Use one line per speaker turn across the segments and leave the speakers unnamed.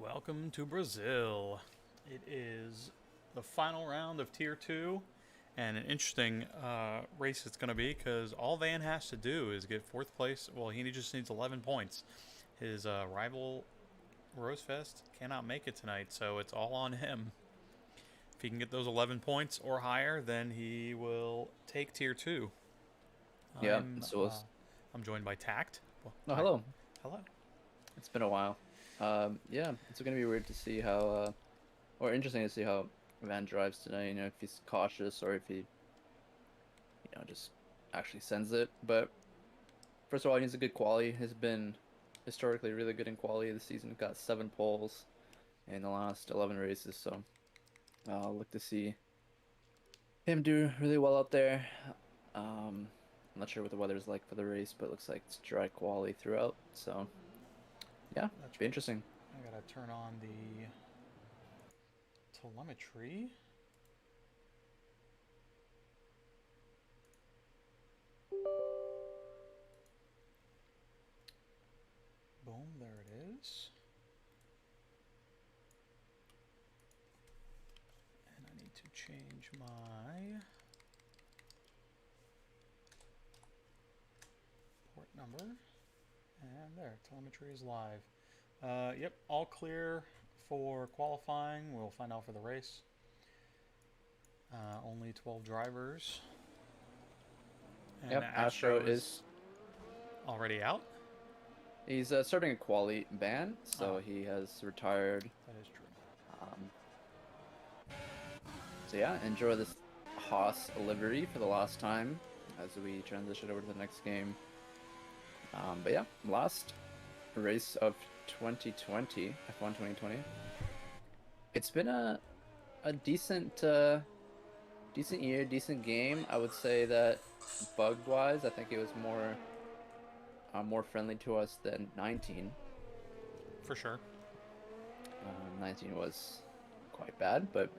Welcome to Brazil. It is the final round of Tier 2, and an interesting race it's going to be because all Van has to do is get fourth place. Well, he just needs 11 points. His rival, Rosefest, cannot make it tonight, so it's all on him. If he can get those 11 points or higher, then he will take Tier 2.
Yeah,
I'm,
so
uh, I'm joined by Tact. Well,
oh,
hi.
hello.
Hello.
It's been a while. Yeah, it's gonna be weird to see how, or interesting to see how Van drives tonight. If he's cautious or if he, just actually sends it. But first of all, he needs a good quali. He's been historically really good in quali this season. Got 7 poles in the last 11 races. So I'll look to see him do really well out there. I'm not sure what the weather's like for the race, but it looks like it's dry quali throughout. So yeah,
That's
be
right.
interesting.
I gotta turn on the telemetry. Boom, there it is. And I need to change my port number. And there, telemetry is live. Yep, all clear for qualifying. We'll find out for the race. Only 12 drivers. And
Yep, Astro
Astro is
is
already out.
He's starting a quali ban, so
Oh,
he has retired.
that is true.
Um, so yeah, enjoy this Haas livery for the last time as we transition over to the next game. But yeah, last race of 2020, F1 2020. It's been a decent year, decent game. I would say that bug wise, I think it was more friendly to us than 19.
For sure.
19 was quite bad, but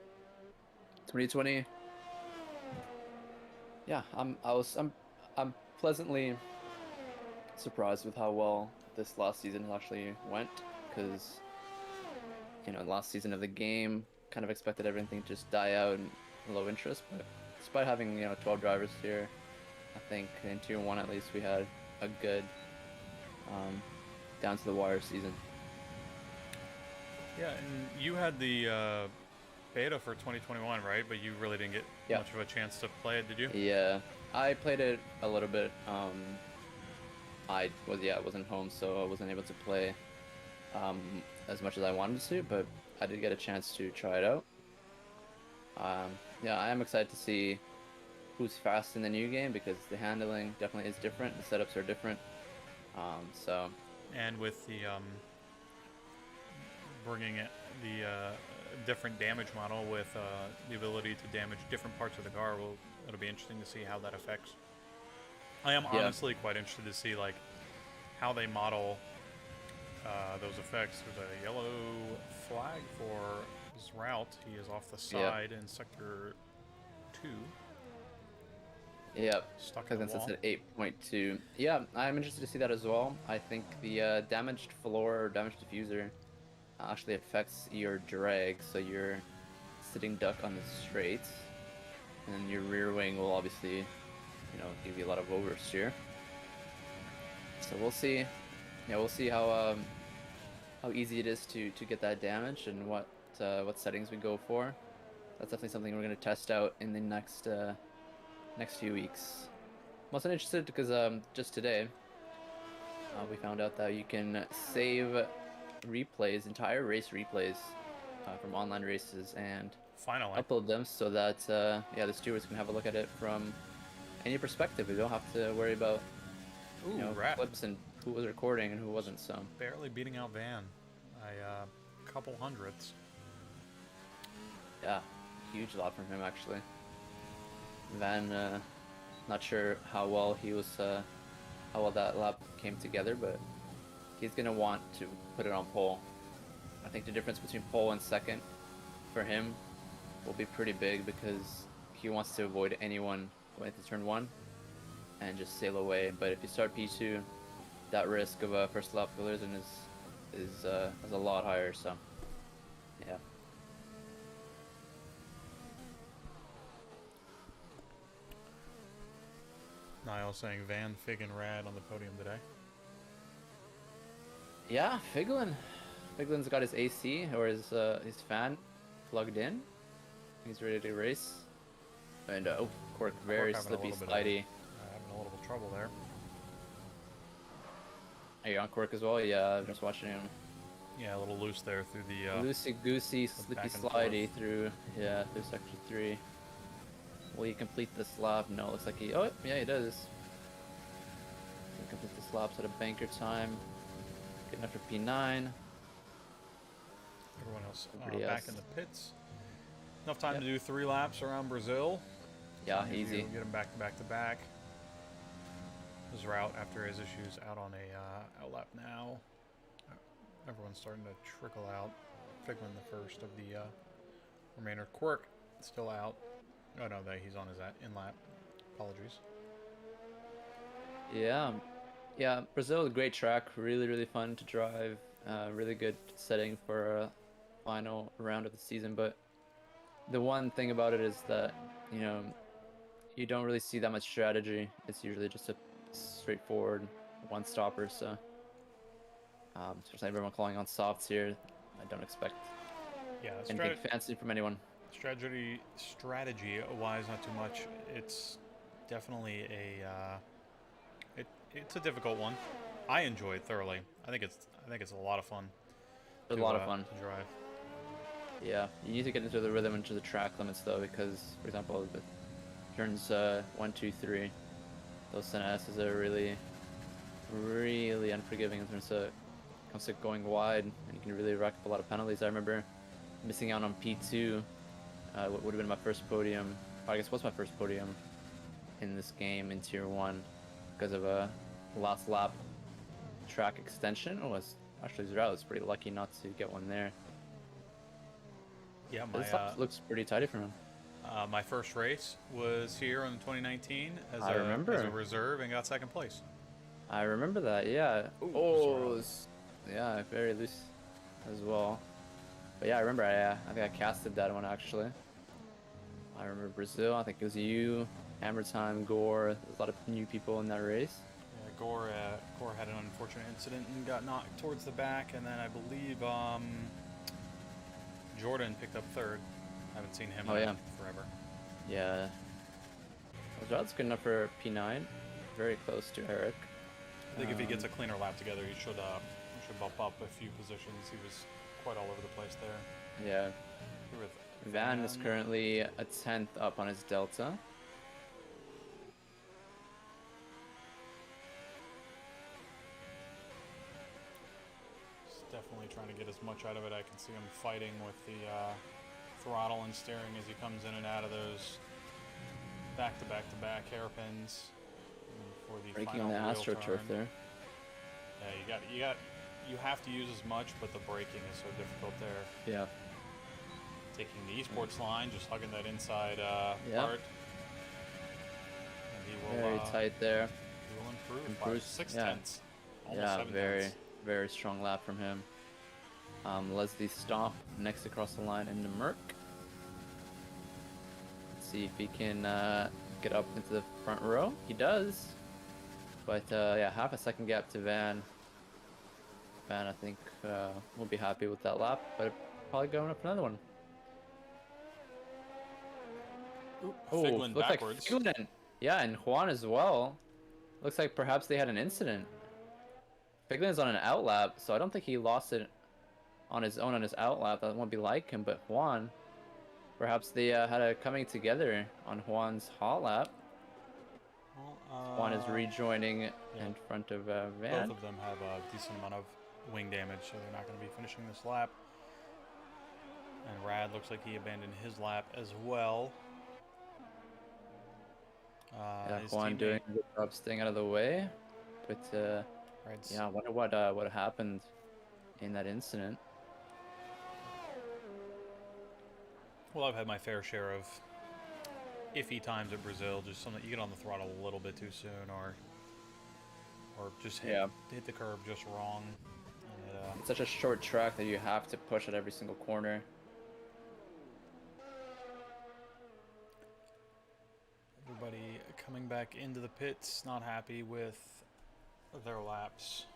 2020. Yeah, I'm pleasantly surprised with how well this last season actually went because last season of the game kind of expected everything to just die out and low interest, but despite having 12 drivers here, I think in tier 1 at least we had a good um down to the wire season.
Yeah, and you had the beta for 2021, right? But you really didn't get
Yeah.
much of a chance to play it, did you?
Yeah. I played it a little bit. I wasn't home, so I wasn't able to play as much as I wanted to, but I did get a chance to try it out. Yeah, I am excited to see who's fast in the new game because the handling definitely is different. The setups are different. So
And with the bringing it the different damage model with the ability to damage different parts of the car, it'll be interesting to see how that affects. I am
yeah,
honestly quite interested to see like how they model those effects. There's a yellow flag for his route. He is off the
yeah,
side in sector 2,
yeah.
stuck in the
Because that's
wall.
at 8.2. Yeah, I'm interested to see that as well. I think the damaged floor or damaged diffuser actually affects your drag, so you're sitting duck on the straights, and then your rear wing will obviously, give you a lot of oversteer. So we'll see. Yeah, we'll see how easy it is to get that damage and what settings we go for. That's definitely something we're gonna test out in the next few weeks. I'm also interested because just today we found out that you can save replays, entire race replays from online races and
Finally.
upload them so that yeah, the stewards can have a look at it from any perspective. We don't have to worry about
Ooh, rat.
clips and who was recording and who wasn't. So
Barely beating out Van by a couple hundredths.
yeah, huge lot from him actually. Van, not sure how well that lap came together, but he's gonna want to put it on pole. I think the difference between pole and second for him will be pretty big because he wants to avoid anyone going into turn one and just sail away. But if you start P2, that risk of a first lap collision is a lot higher. So Yeah.
Niall saying Van, Fig, and Rad on the podium today.
Yeah, Figlin. Figlin's got his AC or his fan plugged in. He's ready to race. And oh, Cork very
Cork having a
slippy,
little bit
slidey.
having a little bit of trouble there.
Are you on Cork as well? Yeah, I'm just watching him.
Yeah, a little loose there through the.
Loosey goosey, slippy
back and
slidey
forth.
through sector 3. Will he complete this lap? No, looks like he. Oh, yeah, he does. He complete this lap at a banker time. Good enough for P9.
Everyone else
Everybody
back
else.
in the pits. Enough time
Yep.
to do 3 laps around Brazil.
Yeah,
As
easy.
you get him back to back to back. His route after his issues out on a out lap now. Everyone's starting to trickle out. Figman the first of the remainder. Quirk still out. Oh no, he's on his in lap. Apologies.
Yeah, yeah. Brazil is a great track. Really, really fun to drive. Really good setting for a final round of the season. But the one thing about it is that you don't really see that much strategy. It's usually just a straightforward one stopper. So, especially everyone calling on softs here, I don't expect
Yeah,
anything fancy from anyone.
strategy wise, not too much. It's definitely it's a difficult one. I enjoy it thoroughly. I think it's a lot of fun.
It's a lot of fun
to drive.
Yeah, you need to get into the rhythm, into the track limits though, because for example, the turns 1, 2, 3, those Senna S's are really, really unforgiving in terms of comes to going wide, and you can really rack up a lot of penalties. I remember missing out on P2, what would have been my first podium, or I guess was my first podium in this game in Tier 1 because of a last lap track extension. Oh, was actually Zerao was pretty lucky not to get one there.
Yeah,
This lap looks pretty tidy for him.
my first race was here in 2019 as
I remember.
as a reserve and got second place.
I remember that, yeah.
Ooh,
Oh, yeah, very loose as well. But yeah, I remember, I think I casted that one actually. I remember Brazil, I think it was you, Hammer Time, Gore, there's a lot of new people in that race.
Yeah, Gore had an unfortunate incident and got knocked towards the back, and then I believe Jordan picked up third. I haven't seen him in forever.
Yeah. That's good enough for P9. Very close to Eric.
I think if he gets a cleaner lap together, he should bump up a few positions. He was quite all over the place there.
Yeah.
With
Van is currently a 10th up on his Delta.
He's definitely trying to get as much out of it. I can see him fighting with the throttle and steering as he comes in and out of those back-to-back-to-back hairpins for the
Braking
final
on the
wheel
AstroTurf
turn.
there.
Yeah, you have to use as much, but the braking is so difficult there.
Yeah.
Taking the esports line, just hugging that inside
Yeah.
part. And he will,
Very tight there.
He will improve by
Improves,
6
yeah.
tenths. Almost
Yeah,
7
very,
tenths.
very strong lap from him. Leslie Stomp next across the line in the Merc. Let's see if he can get up into the front row. He does. But yeah, half a second gap to Van. Van, I think, will be happy with that lap, but probably going up another one.
Figlin
looks
backwards.
like Figlin. Yeah, and Juan as well. Looks like perhaps they had an incident. Figlin's on an outlap, so I don't think he lost it on his own on his outlap. That won't be like him, but Juan, perhaps they had a coming together on Juan's hot lap.
Well,
Juan is rejoining in front of Van.
Both of them have a decent amount of wing damage, so they're not going to be finishing this lap. And Rad looks like he abandoned his lap as well.
Yeah, Juan doing a good job staying out of the way, but yeah, I wonder what happened in that incident.
Well, I've had my fair share of iffy times at Brazil, just something you get on the throttle a little bit too soon, or just hit the curb just wrong, and
It's such a short track that you have to push at every single corner.
Everybody coming back into the pits, not happy with their laps.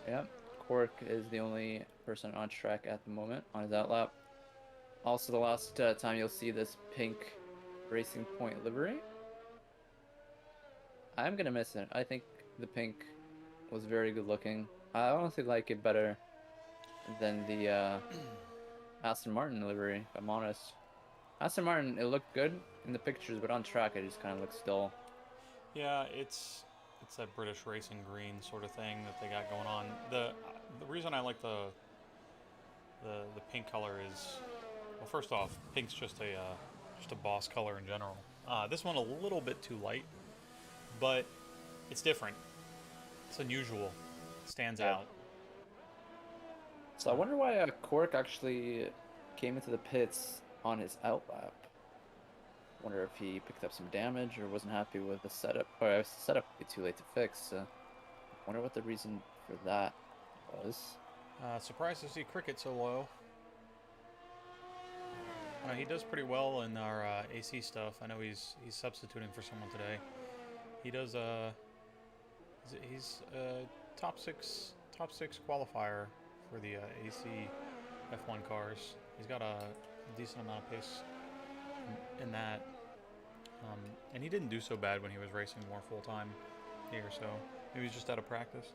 Yep, Cork is the only person on track at the moment on his outlap. Also, the last time you'll see this pink Racing Point livery. I'm gonna miss it. I think the pink was very good looking. I honestly like it better than the Aston Martin livery, if I'm honest. Aston Martin, it looked good in the pictures, but on track it just kind of looks dull.
Yeah, it's that British racing green sort of thing that they got going on. The reason I like the pink color is, well, first off, pink's just a boss color in general. This one a little bit too light, but it's different. It's unusual. It stands
Yeah.
out.
So I wonder why Cork actually came into the pits on his outlap. Wonder if he picked up some damage or wasn't happy with the setup, or the setup would be too late to fix. Wonder what the reason for that was.
Surprised to see Cricket so low. He does pretty well in our AC stuff. I know he's substituting for someone today. He does he's a top six qualifier for the AC F1 cars. He's got a decent amount of pace in that, and he didn't do so bad when he was racing more full time here. So maybe he's just out of practice.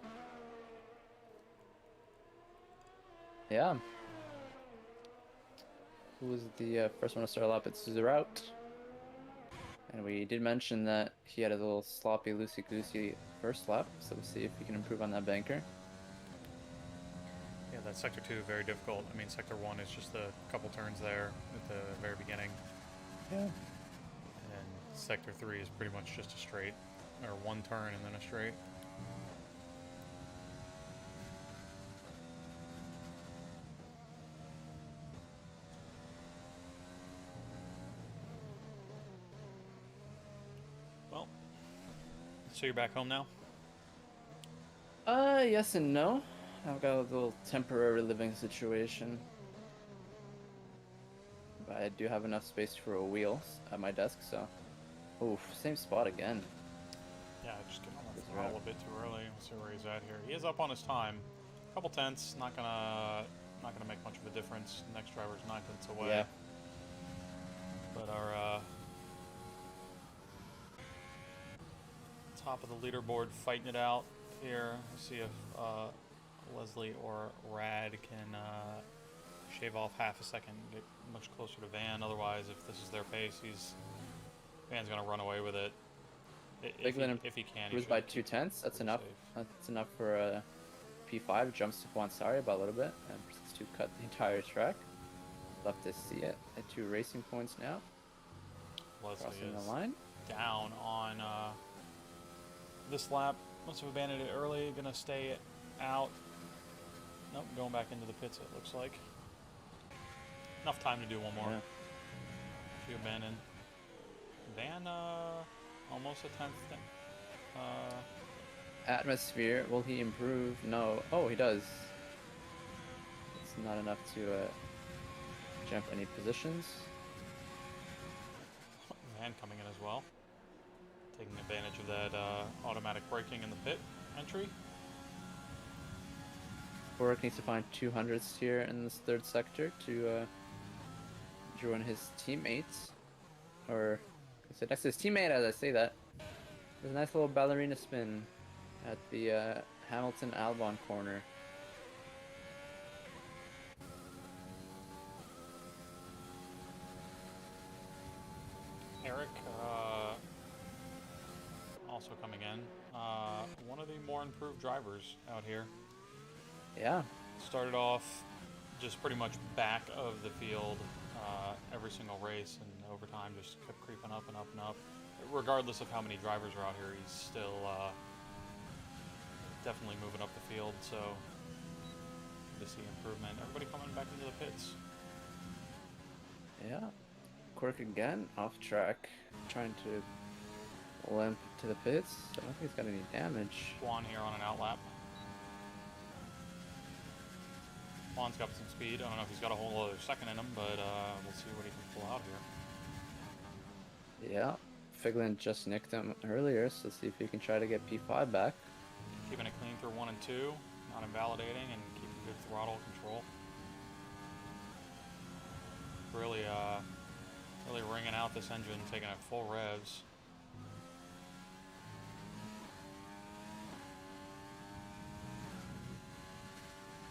Yeah. Who was the first one to start a lap? It's Zerout. And we did mention that he had a little sloppy, loosey-goosey first lap, so we'll see if he can improve on that banker.
Yeah, that sector 2 very difficult. I mean, sector 1 is just a couple turns there at the very beginning.
Yeah.
And then sector 3 is pretty much just a straight, or one turn and then a straight. Well, so you're back home now?
Yes and no. I've got a little temporary living situation. But I do have enough space for a wheel at my desk, so... Oof, same spot again.
Yeah, just get on the throttle a bit too early. Let's see where he's at here. He is up on his time. Couple tenths, not gonna make much of a difference. Next driver's 9 tenths away.
Yeah.
But our top of the leaderboard fighting it out here. Let's see if Leslie or Rad can shave off half a second, get much closer to Van. Otherwise, if this is their pace, Van's gonna run away with it. If he can,
he by 2 tenths. That's enough.
Safe.
That's enough for a P5. Jumps to Sanya by a little bit and proceeds to cut the entire track. Love to see it at 2 racing points now.
Leslie
Crossing
is
the line.
down on this lap. Must have abandoned it early. Gonna stay out. Nope, going back into the pits. It looks like enough time to do one more.
Yeah.
She abandoned. Van almost a 10th.
Atmosphere. Will he improve? No. Oh, he does. It's not enough to jump any positions.
Van coming in as well, taking advantage of that automatic braking in the pit entry.
Borek needs to find 200s here in this third sector to join his teammates. Or, I said next to his teammate as I say that. There's a nice little ballerina spin at the Hamilton Albon corner.
Eric also coming in. One of the more improved drivers out here.
Yeah.
Started off just pretty much back of the field every single race, and over time just kept creeping up and up and up. Regardless of how many drivers are out here, he's still definitely moving up the field, so to see improvement. Everybody coming back into the pits.
Yeah. Quirk again, off track, trying to limp to the pits. I don't think he's got any damage.
Swan here on an outlap. F1's got some speed. I don't know if he's got a whole other second in him, but we'll see what he can pull out here.
Yeah, Figlin just nicked him earlier, so let's see if he can try to get P5 back.
Keeping it clean through 1 and 2, not invalidating, and keeping good throttle control. Really, really ringing out this engine, taking it full revs.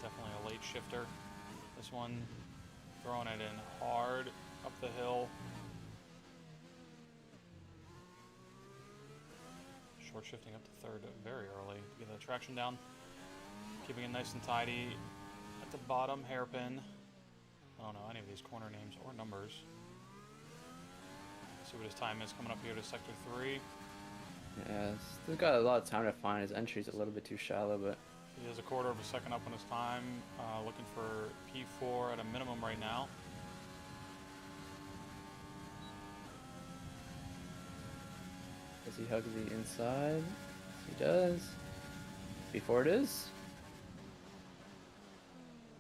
Definitely a late shifter. This one throwing it in hard up the hill. Short shifting up to third very early to get the traction down. Keeping it nice and tidy at the bottom, hairpin. I don't know any of these corner names or numbers. See what his time is coming up here to sector 3.
Yeah, still got a lot of time to find. His entry's a little bit too shallow, but
He has a quarter of a second up on his time. Looking for P4 at a minimum right now.
does he hug the inside? He does. Before it is.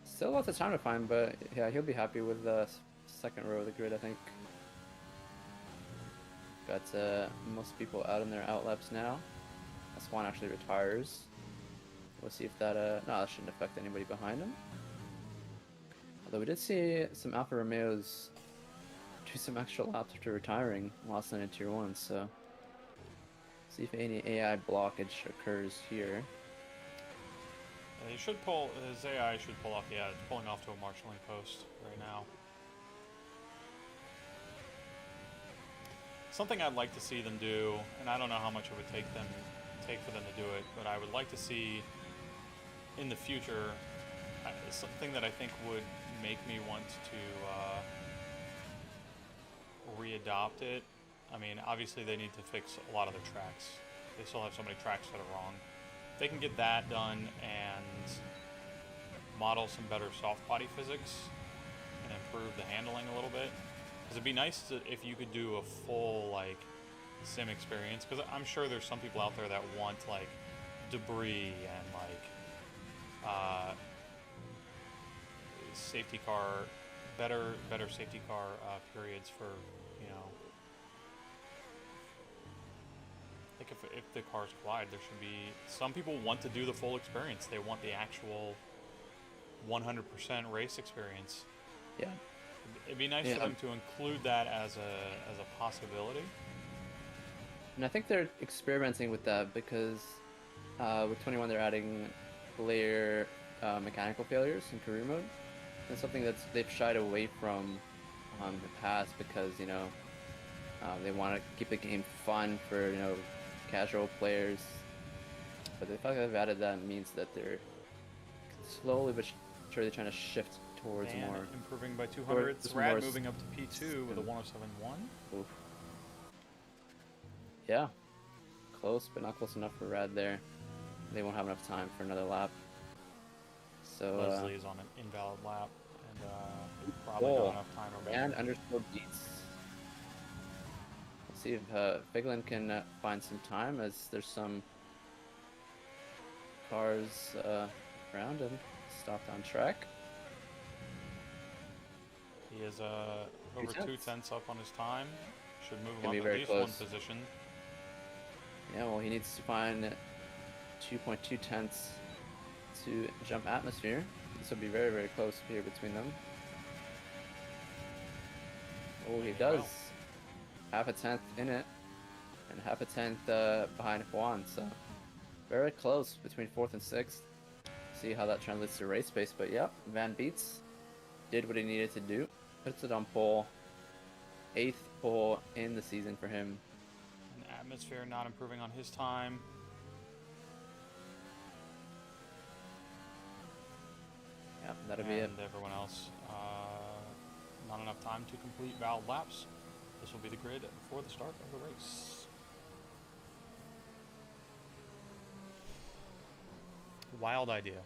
Still lots of time to find, but yeah, he'll be happy with the second row of the grid, I think. Got most people out in their outlaps now. Swan actually retires. We'll see if that, no, that shouldn't affect anybody behind him. Although we did see some Alfa Romeos do some extra laps after retiring last night in Tier 1, so see if any AI blockage occurs here.
He should pull, his AI should pull off, yeah, it's pulling off to a marshalling post right now. Something I'd like to see them do, and I don't know how much it would take for them to do it, but I would like to see in the future something that I think would make me want to re-adopt it. I mean, obviously they need to fix a lot of their tracks. They still have so many tracks that are wrong. If they can get that done and model some better soft body physics and improve the handling a little bit. Because it'd be nice if you could do a full, like, sim experience. Because I'm sure there's some people out there that want, like, debris and, like, safety car, better safety car periods for, you know, like if the cars collide, there should be, some people want to do the full experience. They want the actual 100% race experience.
Yeah.
It'd be nice for them to include that as a possibility.
And I think they're experimenting with that because with 21 they're adding player mechanical failures in career mode. It's something that they've shied away from in the past because, you know, they want to keep the game fun for, you know, casual players. But the fact that they've added that means that they're slowly but surely trying to shift towards
and
more
improving by 200. Rad
more
moving up to P2 with a 107.1.
Oof. Yeah, close but not close enough for Rad there. They won't have enough time for another lap. So
Leslie is on an invalid lap, and probably not enough time.
And underscore beats. Let's see if Figlin can find some time, as there's some cars around him. Stopped on track.
He is over 2/10 up on his time. Should move him
Gonna
up
be
at
very
least
close.
one position.
Yeah, well, he needs to find 2.2 tenths to jump atmosphere. This will be very, very close here between them. Oh, he does. Half a tenth in it, and half a tenth behind Juan. So very close between 4th and 6th. See how that translates to race pace. But yeah, Van Beets did what he needed to do. Puts it on pole. 8th pole in the season for him.
And atmosphere not improving on his time.
Yeah, that'll be it.
And everyone else, not enough time to complete valid laps. This will be the grid for the start of the race. Wild idea.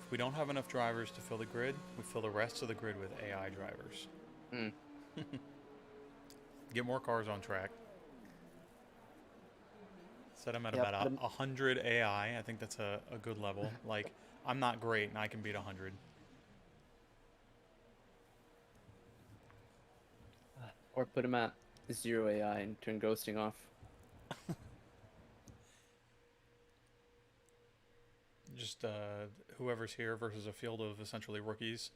If we don't have enough drivers to fill the grid, we fill the rest of the grid with AI drivers.
Hmm.
Get more cars on track. Set them at
Yep,
about 100 AI. I think that's a good level. Like, I'm not great, and I can beat 100.
Or put him at 0 AI and turn ghosting off.
Just whoever's here versus a field of essentially rookies.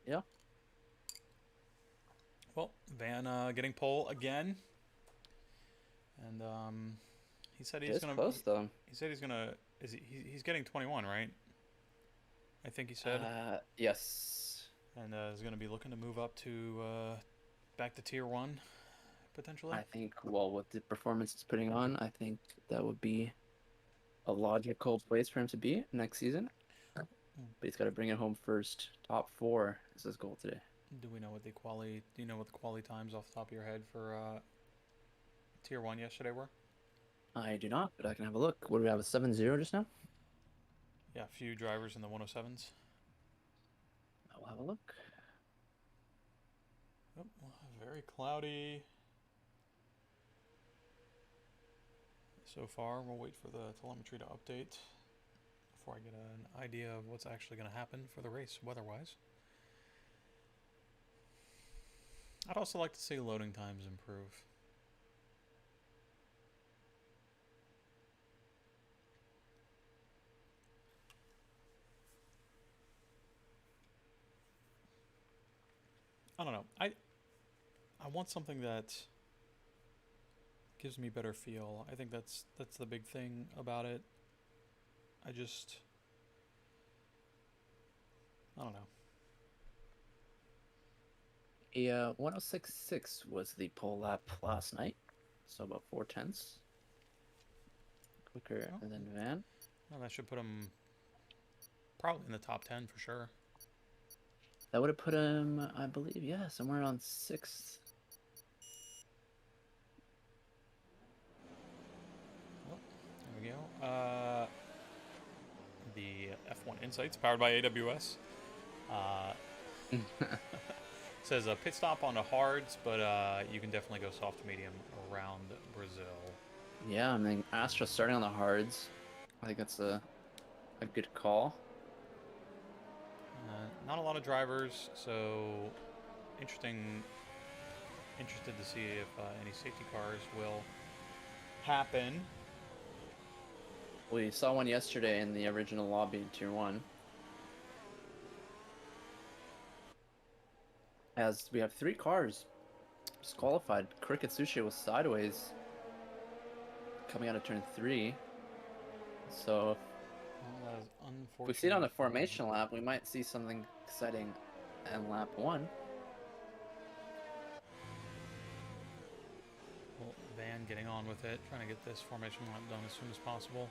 Yeah.
Well, Van getting pole again, and he said he's
It's
gonna.
close though.
He said he's gonna. He's getting 21, right? I think he said.
Yes.
And is gonna be looking to move up to back to tier 1, potentially.
I think, well, with the performance he's putting on, I think that would be a logical place for him to be next season. But he's got to bring it home first. Top 4 is his goal today.
Do we know what the quali? Do you know what the quali times off the top of your head for tier 1 yesterday were?
I do not, but I can have a look. What do we have, a 7-0 just now?
Yeah, a few drivers in the 107s.
I'll have a look.
Oh, very cloudy so far. We'll wait for the telemetry to update before I get an idea of what's actually going to happen for the race weather-wise. I'd also like to see loading times improve. I don't know. I want something that gives me better feel. I think that's the big thing about it. I don't know.
Yeah, 106.6 was the pole lap last night, so about 4/10. Quicker than Van.
Well, that should put him probably in the top 10 for sure.
That would have put him, I believe, yeah, somewhere on 6th.
Well, there we go. The F1 Insights powered by AWS. Says a pit stop on the hards, but you can definitely go soft to medium around Brazil.
Yeah, I mean, Astra starting on the hards. I think that's a good call.
Not a lot of drivers, so interested to see if any safety cars will happen.
We saw one yesterday in the original lobby in Tier 1. As we have 3 cars disqualified. Cricket Sushi was sideways coming out of turn 3. So
Well, that is
if we see it on the
unfortunate.
formation lap, we might see something exciting in lap 1.
Well, Van getting on with it, trying to get this formation lap done as soon as possible.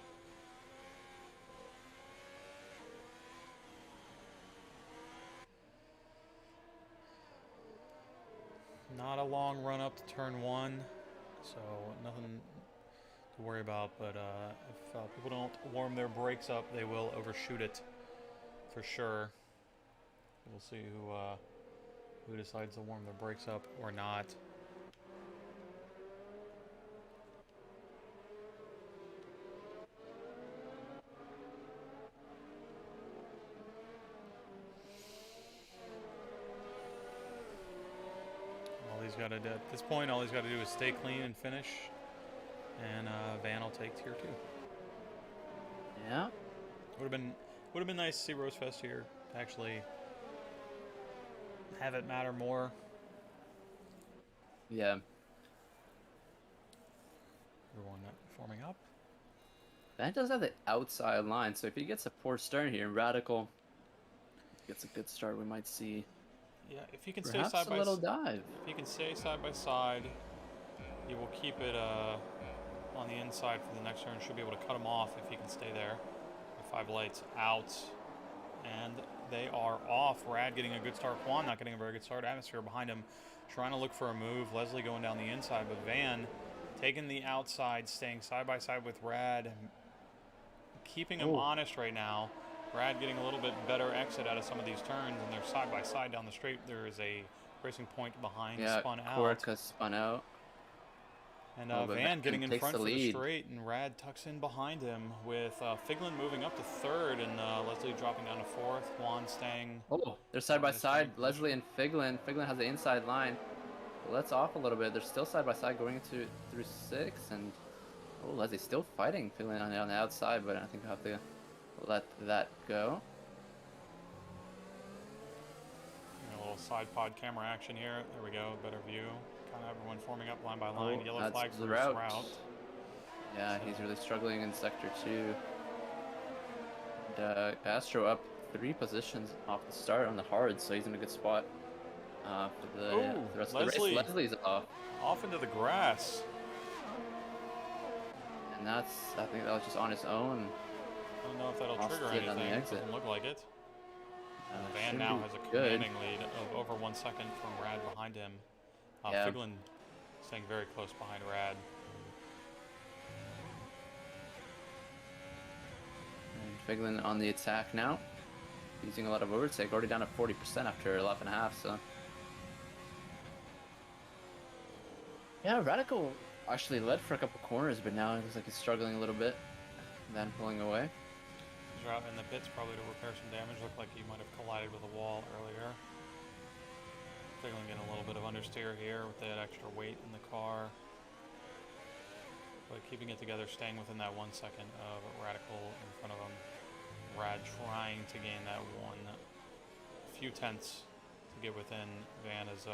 Not a long run up to turn 1, so nothing to worry about. But if people don't warm their brakes up, they will overshoot it for sure. We'll see who decides to warm their brakes up or not. All he's got to do at this point, all he's got to do is stay clean and finish, and Van will take tier 2.
Yeah.
Would have been nice to see Rosefest here to actually have it matter more.
Yeah.
Everyone forming up.
Van does have the outside line, so if he gets a poor start here, Radical gets a good start, we might see
Yeah, if you can
perhaps
stay side
a
by
little dive.
if you can stay side by side, you will keep it on the inside for the next turn. Should be able to cut him off if he can stay there. 5 lights out, and they are off. Rad getting a good start. Quan not getting a very good start. Atmosphere behind him, trying to look for a move. Leslie going down the inside, but Van taking the outside, staying side by side with Rad, keeping him honest right now. Rad getting a little bit better exit out of some of these turns, and they're side by side down the straight. There is a racing point behind, spun out.
Korka spun out.
And
Oh, but
Van getting in
takes
front
the
for the
lead.
straight, and Rad tucks in behind him with Figlin moving up to third, and Leslie dropping down to fourth. Juan staying.
Oh, they're side by
in his podium
side. Leslie
position.
and Figlin. Figlin has the inside line. Let's off a little bit. They're still side by side going into through 6, and oh, Leslie's still fighting Figlin on the outside, but I think I'll have to let that go.
A little side pod camera action here. There we go, better view. Kind of everyone forming up line by line.
Oh,
Yellow
that's
flag for
Route.
Route.
Yeah,
So,
he's really struggling in sector 2. And Astro up 3 positions off the start on the hard, so he's in a good spot for the rest of the race. Leslie's
off into the grass.
and I think that was just on his own.
I don't know if that'll
Lost
trigger
it on the
anything.
exit.
Doesn't look like it. Van
Should
now
be
has a
good.
commanding lead of over 1 second from Rad behind him.
Yeah.
Figlin staying very close behind Rad.
And Figlin on the attack now. Using a lot of overtake, already down to 40% after a lap and a half, so. Yeah, Radical actually led for a couple corners, but now it looks like he's struggling a little bit. Then pulling away.
He's out in the pits probably to repair some damage. Looked like he might have collided with a wall earlier. Figlin getting a little bit of understeer here with that extra weight in the car. But keeping it together, staying within that 1 second of Radical in front of him. Rad trying to gain that few tenths to get within Van as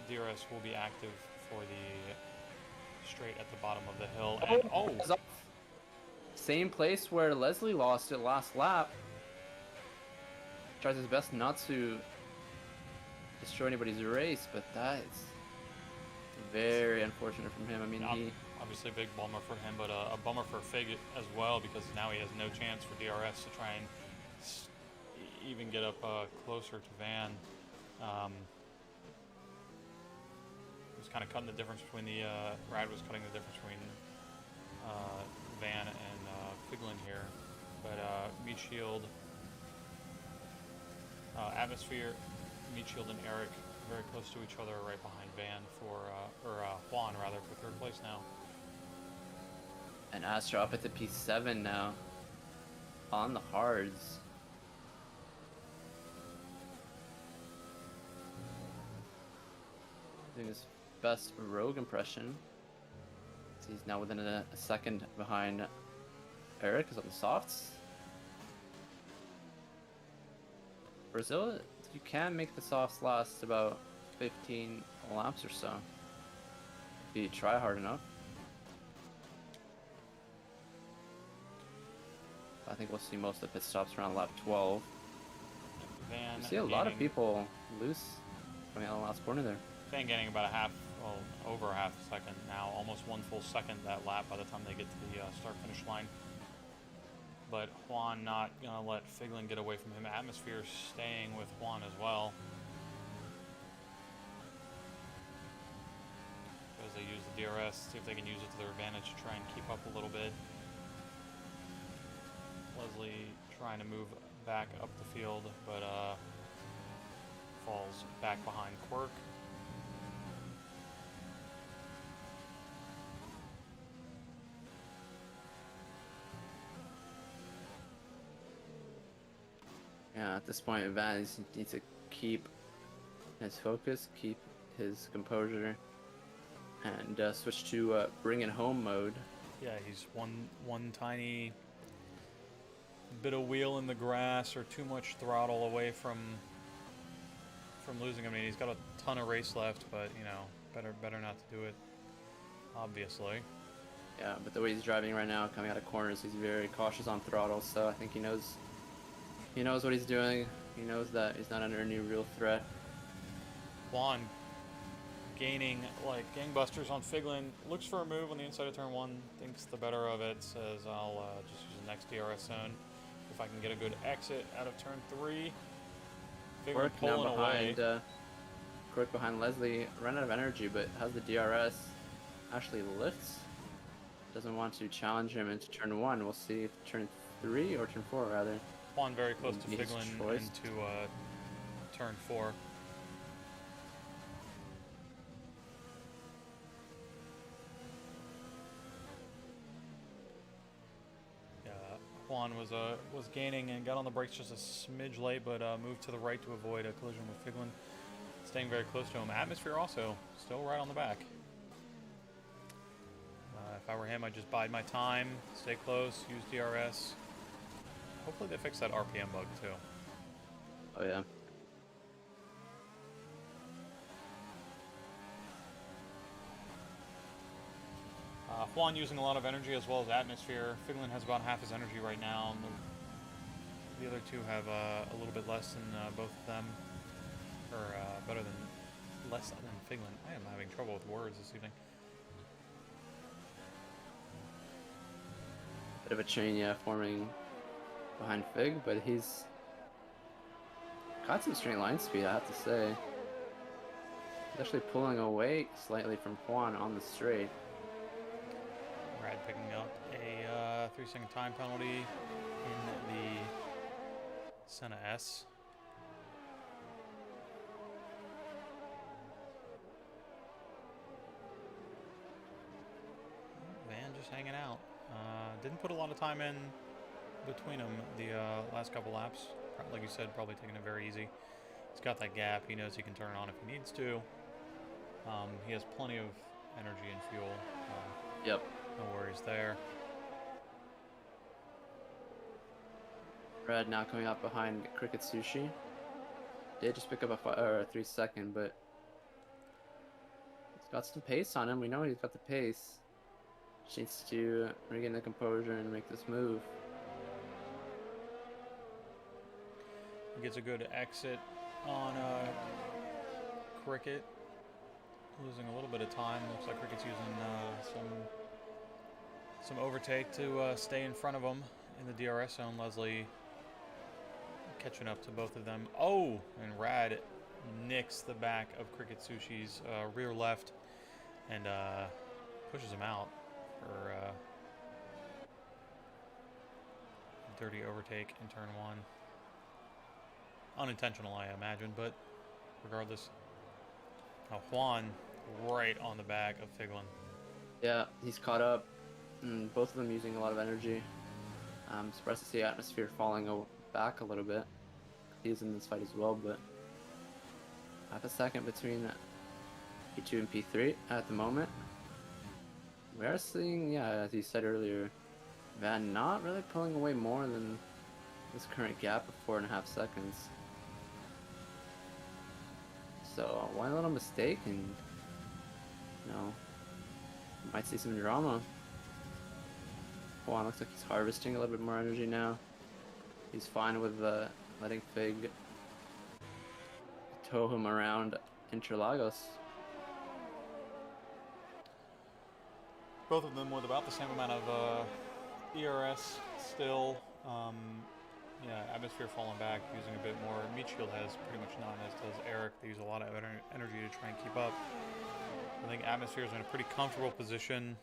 DRS will be active for the straight at the bottom of the hill. And
same place where Leslie lost it last lap. Tries his best not to destroy anybody's race, but that is very unfortunate from him. I mean, he
obviously a big bummer for him, but a bummer for Fig as well, because now he has no chance for DRS to try and even get up closer to Van. He was kind of cutting the difference between Rad was cutting the difference between Van and Figlin here, but Meat Shield, Atmosphere, Meat Shield and Eric very close to each other, right behind Van or Juan rather, for third place now.
And Astro up at the P7 now on the hards. Doing his best rogue impression. So he's now within a second behind Eric is on the softs. Brazil, you can make the softs last about 15 laps or so if you try hard enough. I think we'll see most of the pit stops around lap 12.
Van
You see a lot of people loose coming out of the last corner there.
Van gaining about over a half a second now, almost 1 full second that lap by the time they get to the start-finish line. But Juan not gonna let Figlin get away from him. Atmosphere staying with Juan as well, as they use the DRS, see if they can use it to their advantage to try and keep up a little bit. Leslie trying to move back up the field, but falls back behind Quirk.
Yeah, at this point, Van needs to keep his focus, keep his composure, and switch to bring it home mode.
Yeah, he's one tiny bit of wheel in the grass or too much throttle away from losing. I mean, he's got a ton of race left, but you know, better not to do it, obviously.
Yeah, but the way he's driving right now, coming out of corners, he's very cautious on throttle. So I think he knows what he's doing. He knows that he's not under any real threat.
Juan gaining like gangbusters on Figlin, looks for a move on the inside of turn 1, thinks the better of it, says I'll just use the next DRS zone if I can get a good exit out of turn 3. Figlin pulling away.
Quirk behind Leslie, ran out of energy, but has the DRS, actually lifts. Doesn't want to challenge him into turn 1. We'll see if turn 3 or turn 4 rather.
Juan very close to Figlin into turn 4. Juan was gaining and got on the brakes just a smidge late, but moved to the right to avoid a collision with Figlin, staying very close to him. Atmosphere also still right on the back. If I were him, I'd just bide my time, stay close, use DRS. Hopefully they fix that RPM bug too.
Oh yeah.
Juan using a lot of energy as well as atmosphere. Figlin has about half his energy right now. And the other two have a little bit less than both of them. Or better than less than Figlin. I am having trouble with words this evening.
Bit of a chain, yeah, forming behind Fig, but he's got some straight line speed, I have to say. He's actually pulling away slightly from Juan on the straight.
Rad picking up a 3-second time penalty in the Senna S. Van just hanging out. Didn't put a lot of time in between them the last couple laps. Like you said, probably taking it very easy. He's got that gap. He knows he can turn it on if he needs to. He has plenty of energy and fuel.
Yep.
No worries there.
Red now coming up behind Cricket Sushi. Did just pick up a 3-second, but he's got some pace on him. We know he's got the pace. Just needs to regain the composure and make this move.
He gets a good exit on Cricket. Losing a little bit of time. Looks like Cricket's using some overtake to stay in front of him in the DRS zone. Leslie catching up to both of them. Oh, and Rad nicks the back of Cricket Sushi's rear left and pushes him out for dirty overtake in turn 1. Unintentional, I imagine, but regardless. Juan right on the back of Figlin.
Yeah, he's caught up. Both of them using a lot of energy. I'm surprised to see Atmosphere falling back a little bit. He's in this fight as well, but half a second between P2 and P3 at the moment. We are seeing, yeah, as you said earlier, Van not really pulling away more than this current gap of 4.5 seconds. So one little mistake and, you know, might see some drama. Juan looks like he's harvesting a little bit more energy now. He's fine with letting Fig tow him around Interlagos.
Both of them with about the same amount of ERS still. Yeah, Atmosphere falling back, using a bit more. Meat Shield has pretty much none, as does Eric. They use a lot of energy to try and keep up. I think Atmosphere's in a pretty comfortable position.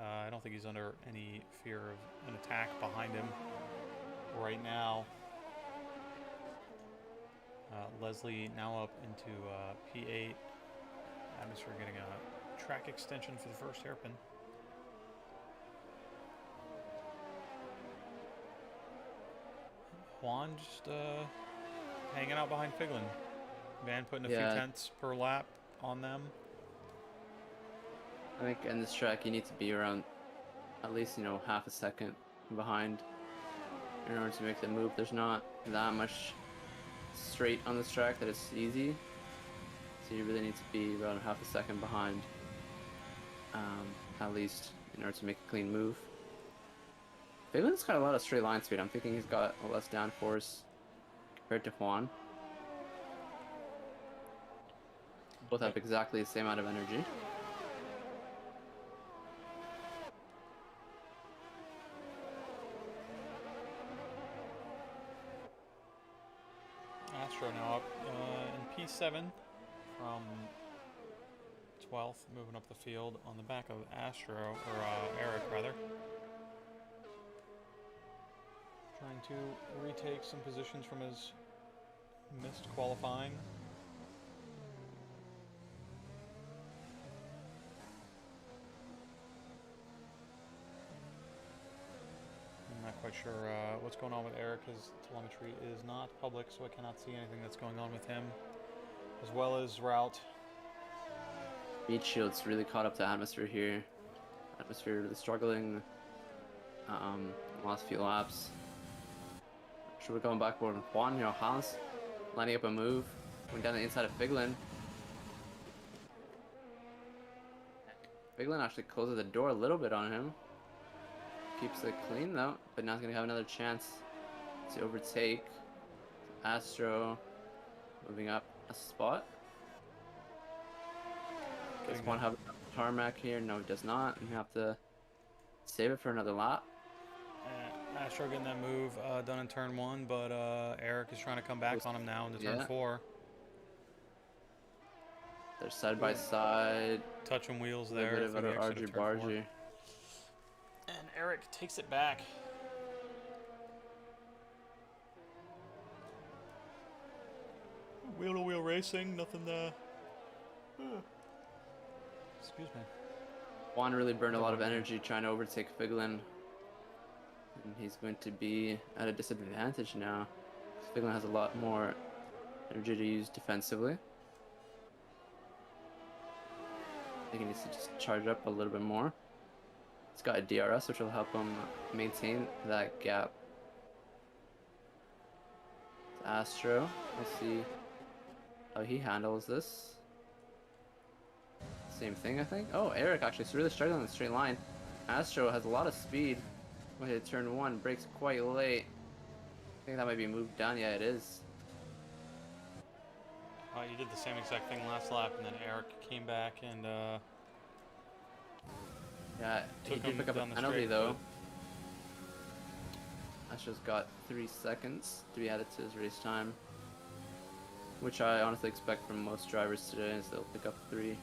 I don't think he's under any fear of an attack behind him right now. Leslie now up into P8. Atmosphere getting a track extension for the first hairpin. Juan just hanging out behind Figlin. Van putting a few tenths per lap on them.
I think in this track you need to be around at least, you know, half a second behind in order to make the move. There's not that much straight on this track that it's easy, so you really need to be around half a second behind at least in order to make a clean move. Figlin's got a lot of straight line speed. I'm thinking he's got a less downforce compared to Juan. Both have exactly the same amount of energy.
Astro now up in P7 from 12th, moving up the field on the back of Astro, or Eric rather. Trying to retake some positions from his missed qualifying. I'm not quite sure what's going on with Eric. His telemetry is not public, so I cannot see anything that's going on with him, as well as route.
Meat Shield's really caught up to Atmosphere here. Atmosphere really struggling. Last few laps. Should we going backboard? Juan, Hans lining up a move. Going down the inside of Figlin. Figlin actually closes the door a little bit on him. Keeps it clean though, but now he's gonna have another chance to overtake. Astro moving up a spot. Does Juan have tarmac here? No, he does not. We have to save it for another lap.
Astro getting that move done in turn 1, but Eric is trying to come back on him now into turn 4.
They're side by side.
Touching wheels there.
A bit of an argy-bargy.
And Eric takes it back. Wheel-to-wheel racing, nothing excuse me.
Juan really burned a lot of energy trying to overtake Figlin. And he's going to be at a disadvantage now. Figlin has a lot more energy to use defensively. I think he needs to just charge up a little bit more. He's got a DRS, which will help him maintain that gap. It's Astro, we'll see how he handles this. Same thing, I think. Oh, Eric actually is really struggling in the straight line. Astro has a lot of speed. Going to turn 1, brakes quite late. I think that might be moved down. Yeah, it is.
You did the same exact thing last lap, and then Eric came back and
yeah, he did pick up a penalty though. Astro's got 3 seconds to be added to his race time, which I honestly expect from most drivers today, is they'll pick up 3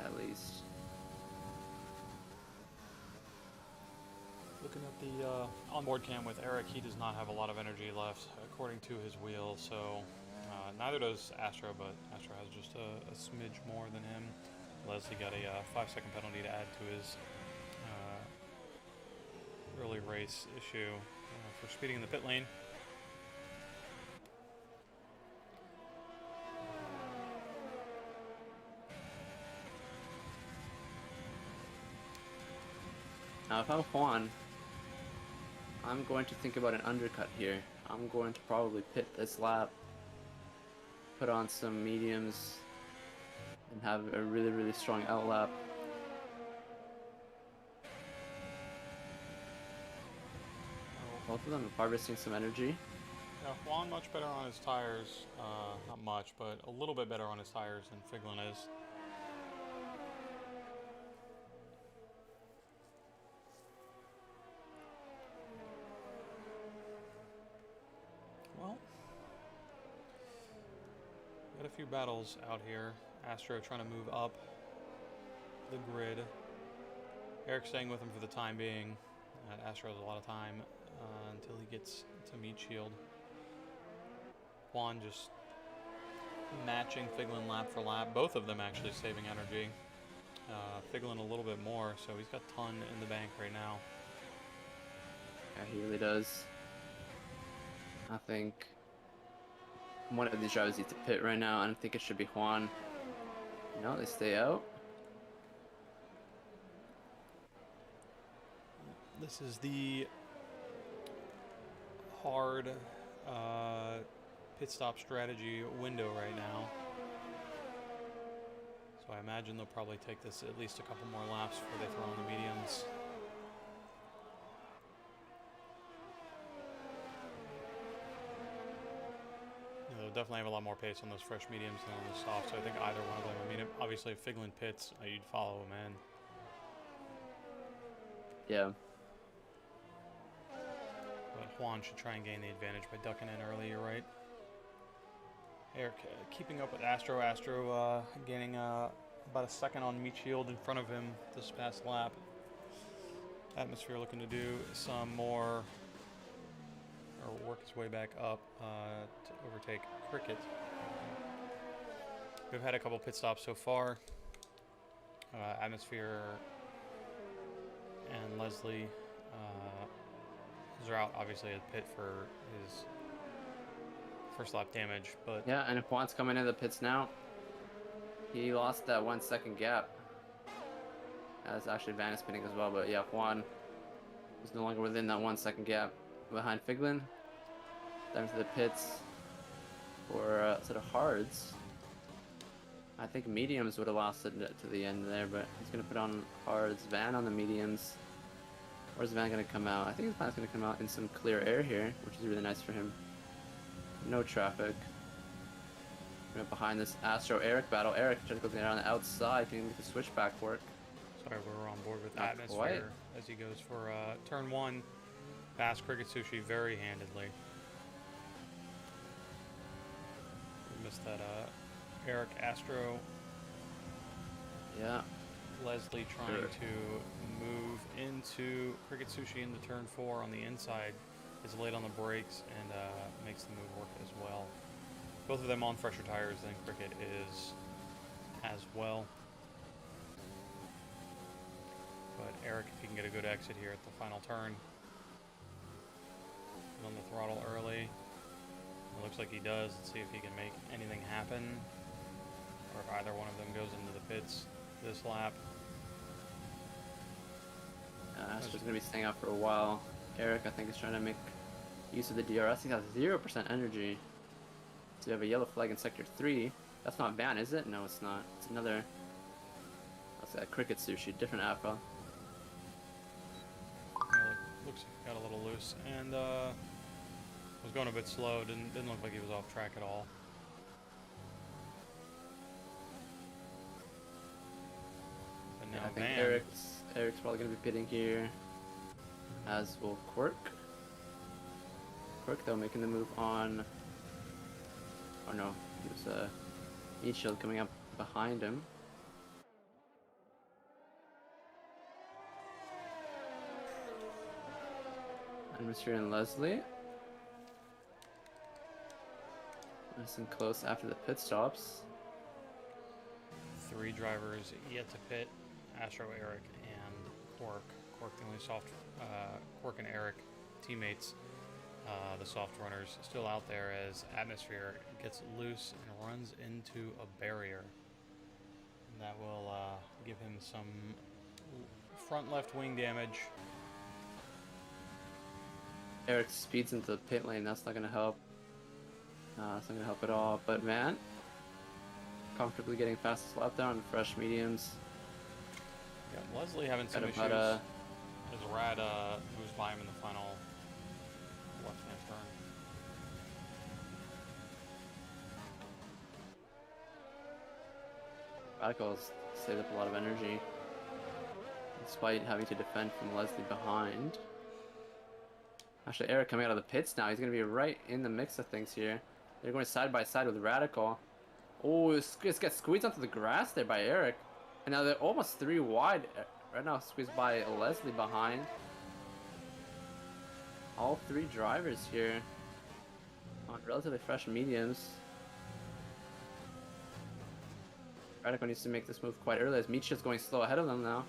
at least.
Looking at the onboard cam with Eric, he does not have a lot of energy left, according to his wheel, so neither does Astro, but Astro has just a smidge more than him. Leslie got a 5-second penalty to add to his early race issue for speeding in the pit lane.
Now if I'm Juan, I'm going to think about an undercut here. I'm going to probably pit this lap, put on some mediums, and have a really strong out lap. Both of them are harvesting some energy.
Yeah, Juan much better on his tires, not much, but a little bit better on his tires than Figlin is. Well, got a few battles out here. Astro trying to move up the grid. Eric staying with him for the time being. Astro has a lot of time until he gets to meet Shield. Juan just matching Figlin lap for lap. Both of them actually saving energy. Figlin a little bit more, so he's got a ton in the bank right now.
Yeah, he really does. I think one of these drivers needs to pit right now. I don't think it should be Juan. No, they stay out.
This is the hard pit stop strategy window right now. So I imagine they'll probably take this at least a couple more laps before they throw on the mediums. They'll definitely have a lot more pace on those fresh mediums than on the soft, so I think either one of them. I mean, obviously if Figlin pits, you'd follow him in.
Yeah.
But Juan should try and gain the advantage by ducking in early, you're right. Eric keeping up with Astro. Astro gaining about a second on meat shield in front of him this past lap. Atmosphere looking to do some more, or work his way back up to overtake Cricket. We've had a couple pit stops so far. Atmosphere and Leslie Those are out obviously at pit for his first lap damage, but
Yeah, and Juan's coming into the pits now. He lost that 1 second gap. As actually Van is spinning as well, but yeah, Juan is no longer within that 1 second gap behind Figlin. Down to the pits for a set of hards. I think mediums would have lasted it to the end there, but he's going to put on hards. Van on the mediums. Where's Van going to come out? I think Van's going to come out in some clear air here, which is really nice for him. No traffic. Behind this Astro Eric battle. Eric tries to go down the outside. Can he make the switchback work?
sorry, we're on board with
Not
atmosphere
quite.
as he goes for turn 1. Past Cricket Sushi very handedly. We missed that Eric Astro.
Yeah.
Leslie trying to move into Cricket Sushi into turn 4 on the inside. Is late on the brakes and makes the move work as well. Both of them on fresher tires than Cricket is as well. But Eric, if he can get a good exit here at the final turn. On the throttle early. It looks like he does. Let's see if he can make anything happen. Or if either one of them goes into the pits this lap.
Astro's going to be staying out for a while. Eric, I think, is trying to make use of the DRS. He has 0% energy. So you have a yellow flag in sector 3. That's not Van, is it? No, it's not. It's another. What's that? Cricket Sushi, different alpha.
Yeah, looks like he got a little loose and was going a bit slow. Didn't look like he was off track at all. But now
Yeah, I think
Van.
Eric's probably going to be pitting here, as will Quirk. Quirk, though, making the move on. Oh no, he was Meat Shield coming up behind him. And Mr. and Leslie. Nice and close after the pit stops.
3 drivers yet to pit. Astro, Eric, and Quark. Quark, the only soft. Quark and Eric, teammates. The soft runners still out there as Atmosphere gets loose and runs into a barrier. And that will give him some front left wing damage.
Eric speeds into the pit lane. That's not going to help. That's not going to help at all. But man, comfortably getting fastest lap down on fresh mediums.
Yeah, Leslie having some
Got
issues.
about
As Rad moves by him in the final left-hand turn.
Radicals saved up a lot of energy, despite having to defend from Leslie behind. Actually, Eric coming out of the pits now. He's going to be right in the mix of things here. They're going side by side with Radical. Oh, this gets squeezed onto the grass there by Eric. And now they're almost 3 wide. Right now squeezed by Leslie behind. All 3 drivers here on relatively fresh mediums. Radical needs to make this move quite early as Micha's going slow ahead of them now.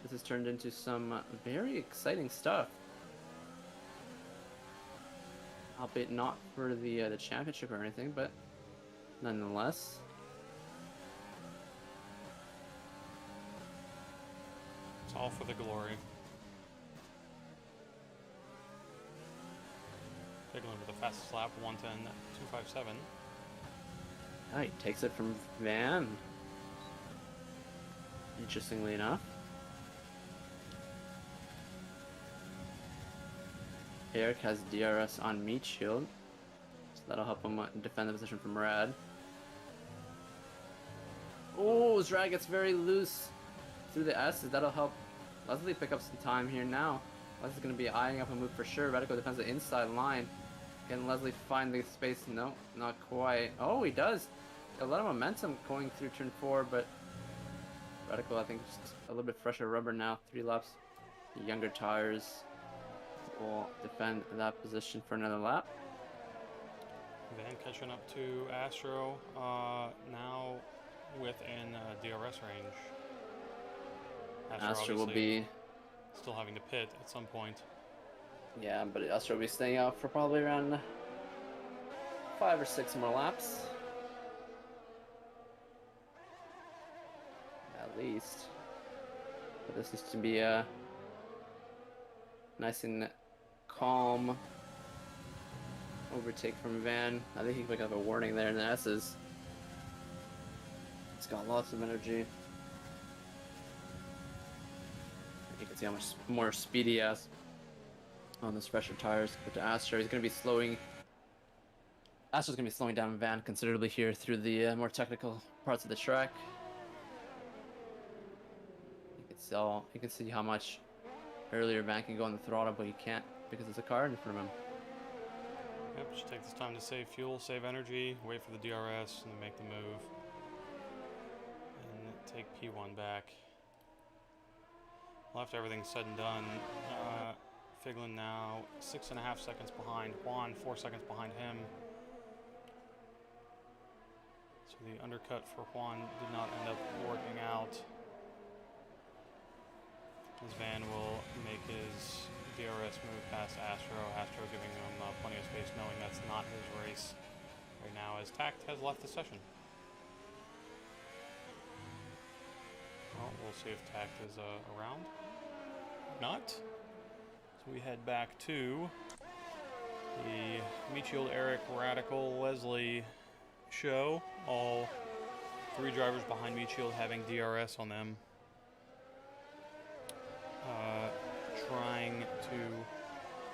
This has turned into some very exciting stuff. Albeit not for the championship or anything, but nonetheless.
It's all for the glory. Taking over the fastest lap, 1:10.257.
Yeah, he takes it from Van. Interestingly enough. Eric has DRS on Meat Shield, so that'll help him defend the position from Rad. Oh, Rad gets very loose through the S's. That'll help Leslie pick up some time here now. Leslie's going to be eyeing up a move for sure. Radical defends the inside line. Can Leslie find the space? No, not quite. Oh, he does. A lot of momentum going through turn 4, but Radical, I think, just a little bit fresher rubber now. 3 laps, younger tires will defend that position for another lap.
Van catching up to Astro, now within DRS range.
Astro will
obviously
be
still having to pit at some point.
Yeah, but Astro will be staying out for probably around 5 or 6 more laps, at least. But this is to be a nice and calm overtake from Van. I think he picked up a warning there, and the S's. It's got lots of energy. You can see how much more speed he has on those fresher tires compared to Astro. He's going to be slowing. Astro's going to be slowing down Van considerably here through the more technical parts of the track. You can see how much earlier Van can go on the throttle, but he can't because there's a car in front of him.
Yep, just take this time to save fuel, save energy, wait for the DRS, and then make the move. And take P1 back. Well, after everything's said and done, Figlin now 6.5 seconds behind Juan, 4 seconds behind him. So the undercut for Juan did not end up working out. His Van will make his DRS move past Astro. Astro giving him plenty of space, knowing that's not his race right now, as Tact has left the session. Well, we'll see if Tact is around. Not. So we head back to the Meachield, Eric, Radical, Leslie show. All 3 drivers behind Meachield having DRS on them. Trying to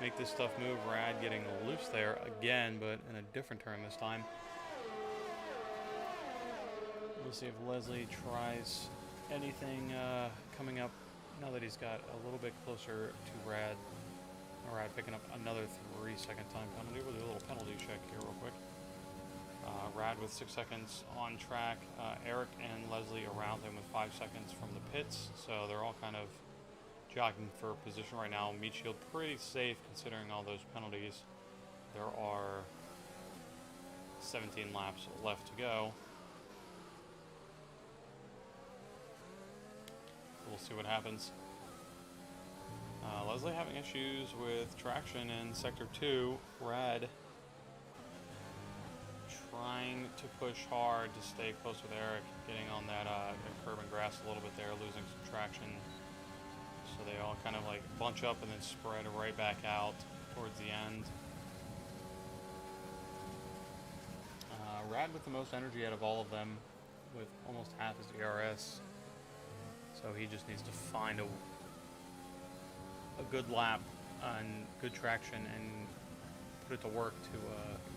make this stuff move. Rad getting loose there again, but in a different turn this time. We'll see if Leslie tries anything coming up now that he's got a little bit closer to Rad. Rad picking up another 3-second time penalty. We'll do a little penalty check here real quick. Rad with 6 seconds on track. Eric and Leslie around him with 5 seconds from the pits. So they're all kind of jockeying for position right now. Meachield pretty safe considering all those penalties. There are 17 laps left to go. We'll see what happens. Leslie having issues with traction in Sector 2. Rad trying to push hard to stay close with Eric, getting on that curb and grass a little bit there, losing some traction. So they all kind of like bunch up and then spread right back out towards the end. Rad with the most energy out of all of them, with almost half his DRS. So he just needs to find a good lap and good traction and put it to work to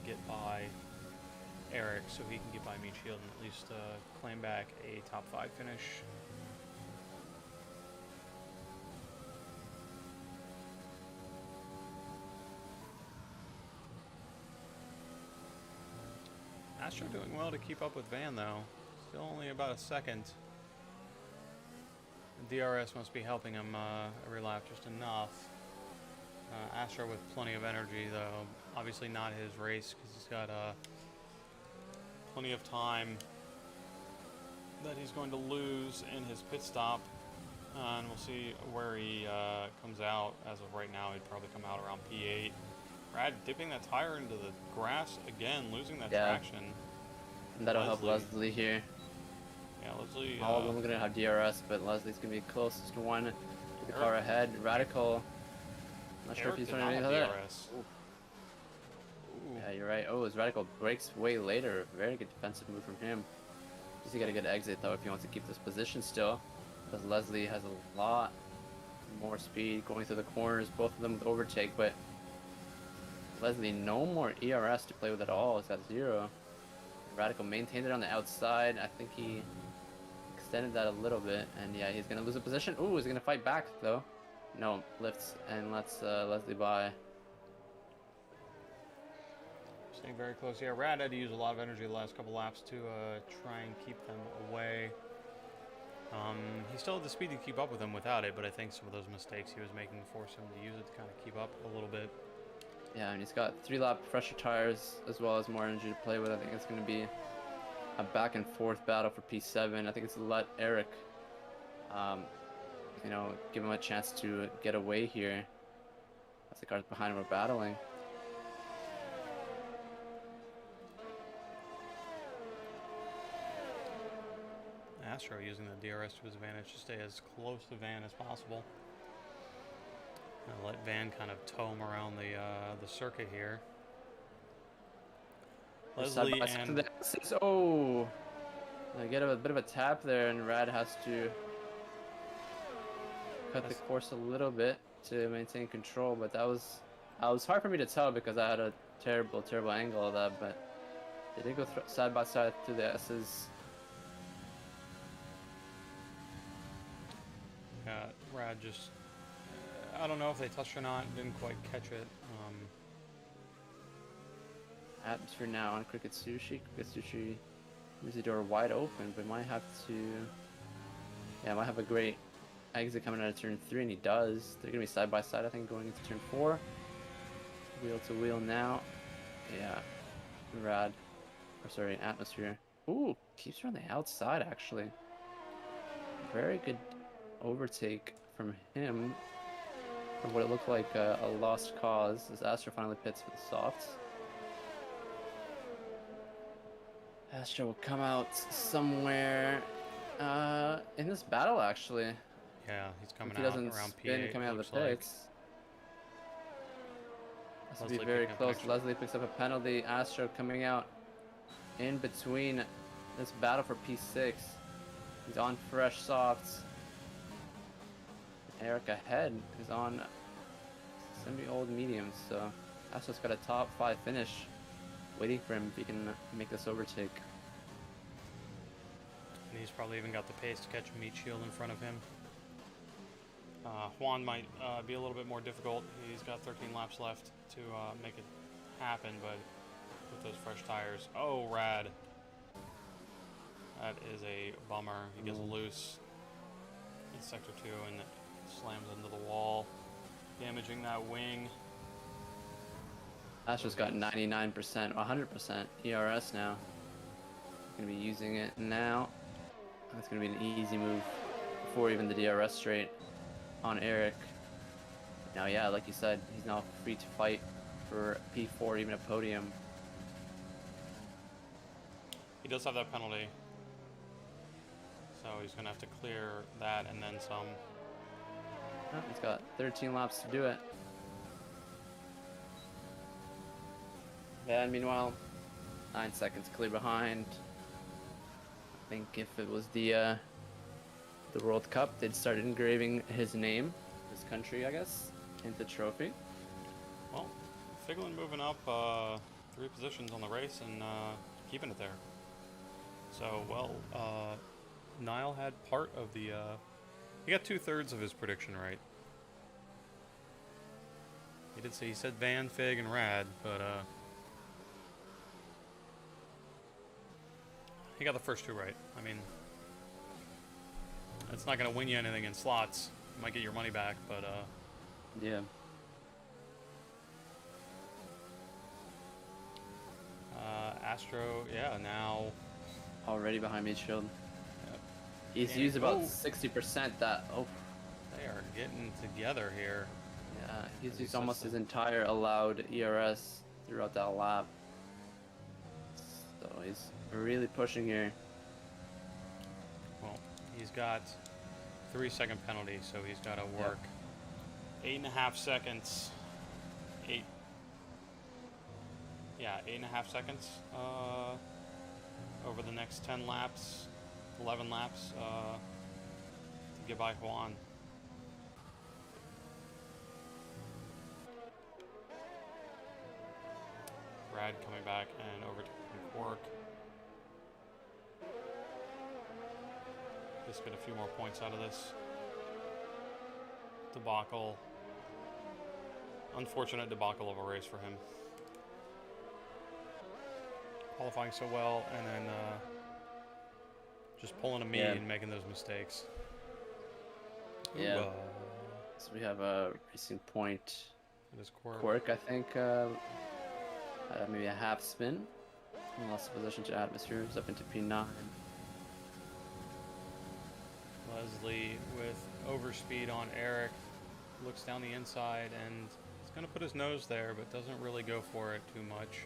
get by Eric, so he can get by Meachield and at least claim back a top 5 finish. Astro doing well to keep up with Van though. Still only about a second. The DRS must be helping him every lap just enough. Astro with plenty of energy though. Obviously not his race because he's got plenty of time that he's going to lose in his pit stop. And we'll see where he comes out. As of right now, he'd probably come out around P8. Rad dipping that tire into the grass again, losing that traction.
And that'll help Leslie here.
Yeah, Leslie.
All of them are going to have DRS, but Leslie's going to be closest to one. The car ahead. Radical. Not sure if he's running any of that. Yeah, you're right. Oh, his Radical breaks way later. Very good defensive move from him. Just got a good exit though if he wants to keep this position still. Because Leslie has a lot more speed going through the corners, both of them with overtake, but Leslie no more ERS to play with at all. He's got 0. Radical maintained it on the outside. I think he extended that a little bit, and yeah, he's gonna lose a position. Ooh, he's gonna fight back though. No, lifts and lets Leslie by.
Staying very close. Yeah, Rad had to use a lot of energy the last couple laps to try and keep them away. He still had the speed to keep up with them without it, but I think some of those mistakes he was making forced him to use it to kind of keep up a little bit.
Yeah, and he's got 3-lap fresher tires as well as more energy to play with. I think it's going to be a back and forth battle for P7. I think it's let Eric, you know, give him a chance to get away here. The cars behind him were battling.
Astro using the DRS to his advantage to stay as close to Van as possible. Let Van kind of tow him around the circuit here. Leslie and
oh, I get a bit of a tap there, and Rad has to cut the course a little bit to maintain control. But that was hard for me to tell because I had a terrible angle of that. But they did go side by side through the S's.
Rad just, I don't know if they touched or not, didn't quite catch it.
Atmosphere now on Cricket Sushi. Cricket Sushi leaves the door wide open, but might have to, yeah, might have a great exit coming out of turn 3, and he does. They're gonna be side by side, I think, going into turn 4. Wheel to wheel now. Yeah, Rad, or sorry, Atmosphere. Ooh, keeps her on the outside actually. Very good overtake from him from what it looked like a lost cause as Astro finally pits for the softs. Astro will come out somewhere in this battle actually.
Yeah, he's coming
he
out
doesn't
around
spin
P8.
coming out of the
Looks
pits. This will be
Leslie
very
picking up
close.
an
Leslie picks up a penalty. Astro coming out in between this battle for P6. He's on fresh softs. Eric ahead is on semi-old mediums, so Astro's got a top 5 finish waiting for him if he can make this overtake.
And he's probably even got the pace to catch a meat shield in front of him. Juan might be a little bit more difficult. He's got 13 laps left to make it happen, but with those fresh tires. Oh, Rad. That is a bummer. He gets loose in Sector 2 and slams into the wall, damaging that wing.
Astro's got 99%, 100% ERS now. Gonna be using it now. That's gonna be an easy move before even the DRS straight on Eric. Now, yeah, like you said, he's now free to fight for P4, even a podium.
He does have that penalty, so he's gonna have to clear that and then some.
Oh, he's got 13 laps to do it. And meanwhile, 9 seconds clear behind. I think if it was the World Cup, they'd start engraving his name, his country, I guess, into the trophy.
Well, Figlin moving up 3 positions on the race and keeping it there. So, well, Niall had part of the... he got 2/3 of his prediction right. He did say, he said Van, Fig, and Rad, but he got the first 2 right. I mean, it's not going to win you anything in slots. You might get your money back, but
yeah.
Astro, yeah, now
Already behind Midfield.
Yep.
He's used about 60% that. Oh,
they are getting together here.
yeah, he's used almost his entire allowed ERS throughout that lap. So he's really pushing here.
Well, he's got 3-second penalty, so he's got to work 8.5 seconds. 8.5 seconds over the next 10 laps, 11 laps to get by Juan. Brad coming back and overtaking Quark. Just get a few more points out of this debacle. Unfortunate debacle of a race for him. Qualifying so well and then just pulling a me and making those mistakes.
Yeah.
Ooh,
So we have a racing point.
it is Quark.
Quirk, I think, maybe a half spin. And lost the position to Atmosphere. He's up into P9.
Leslie with overspeed on Eric. Looks down the inside and it's gonna put his nose there, but doesn't really go for it too much.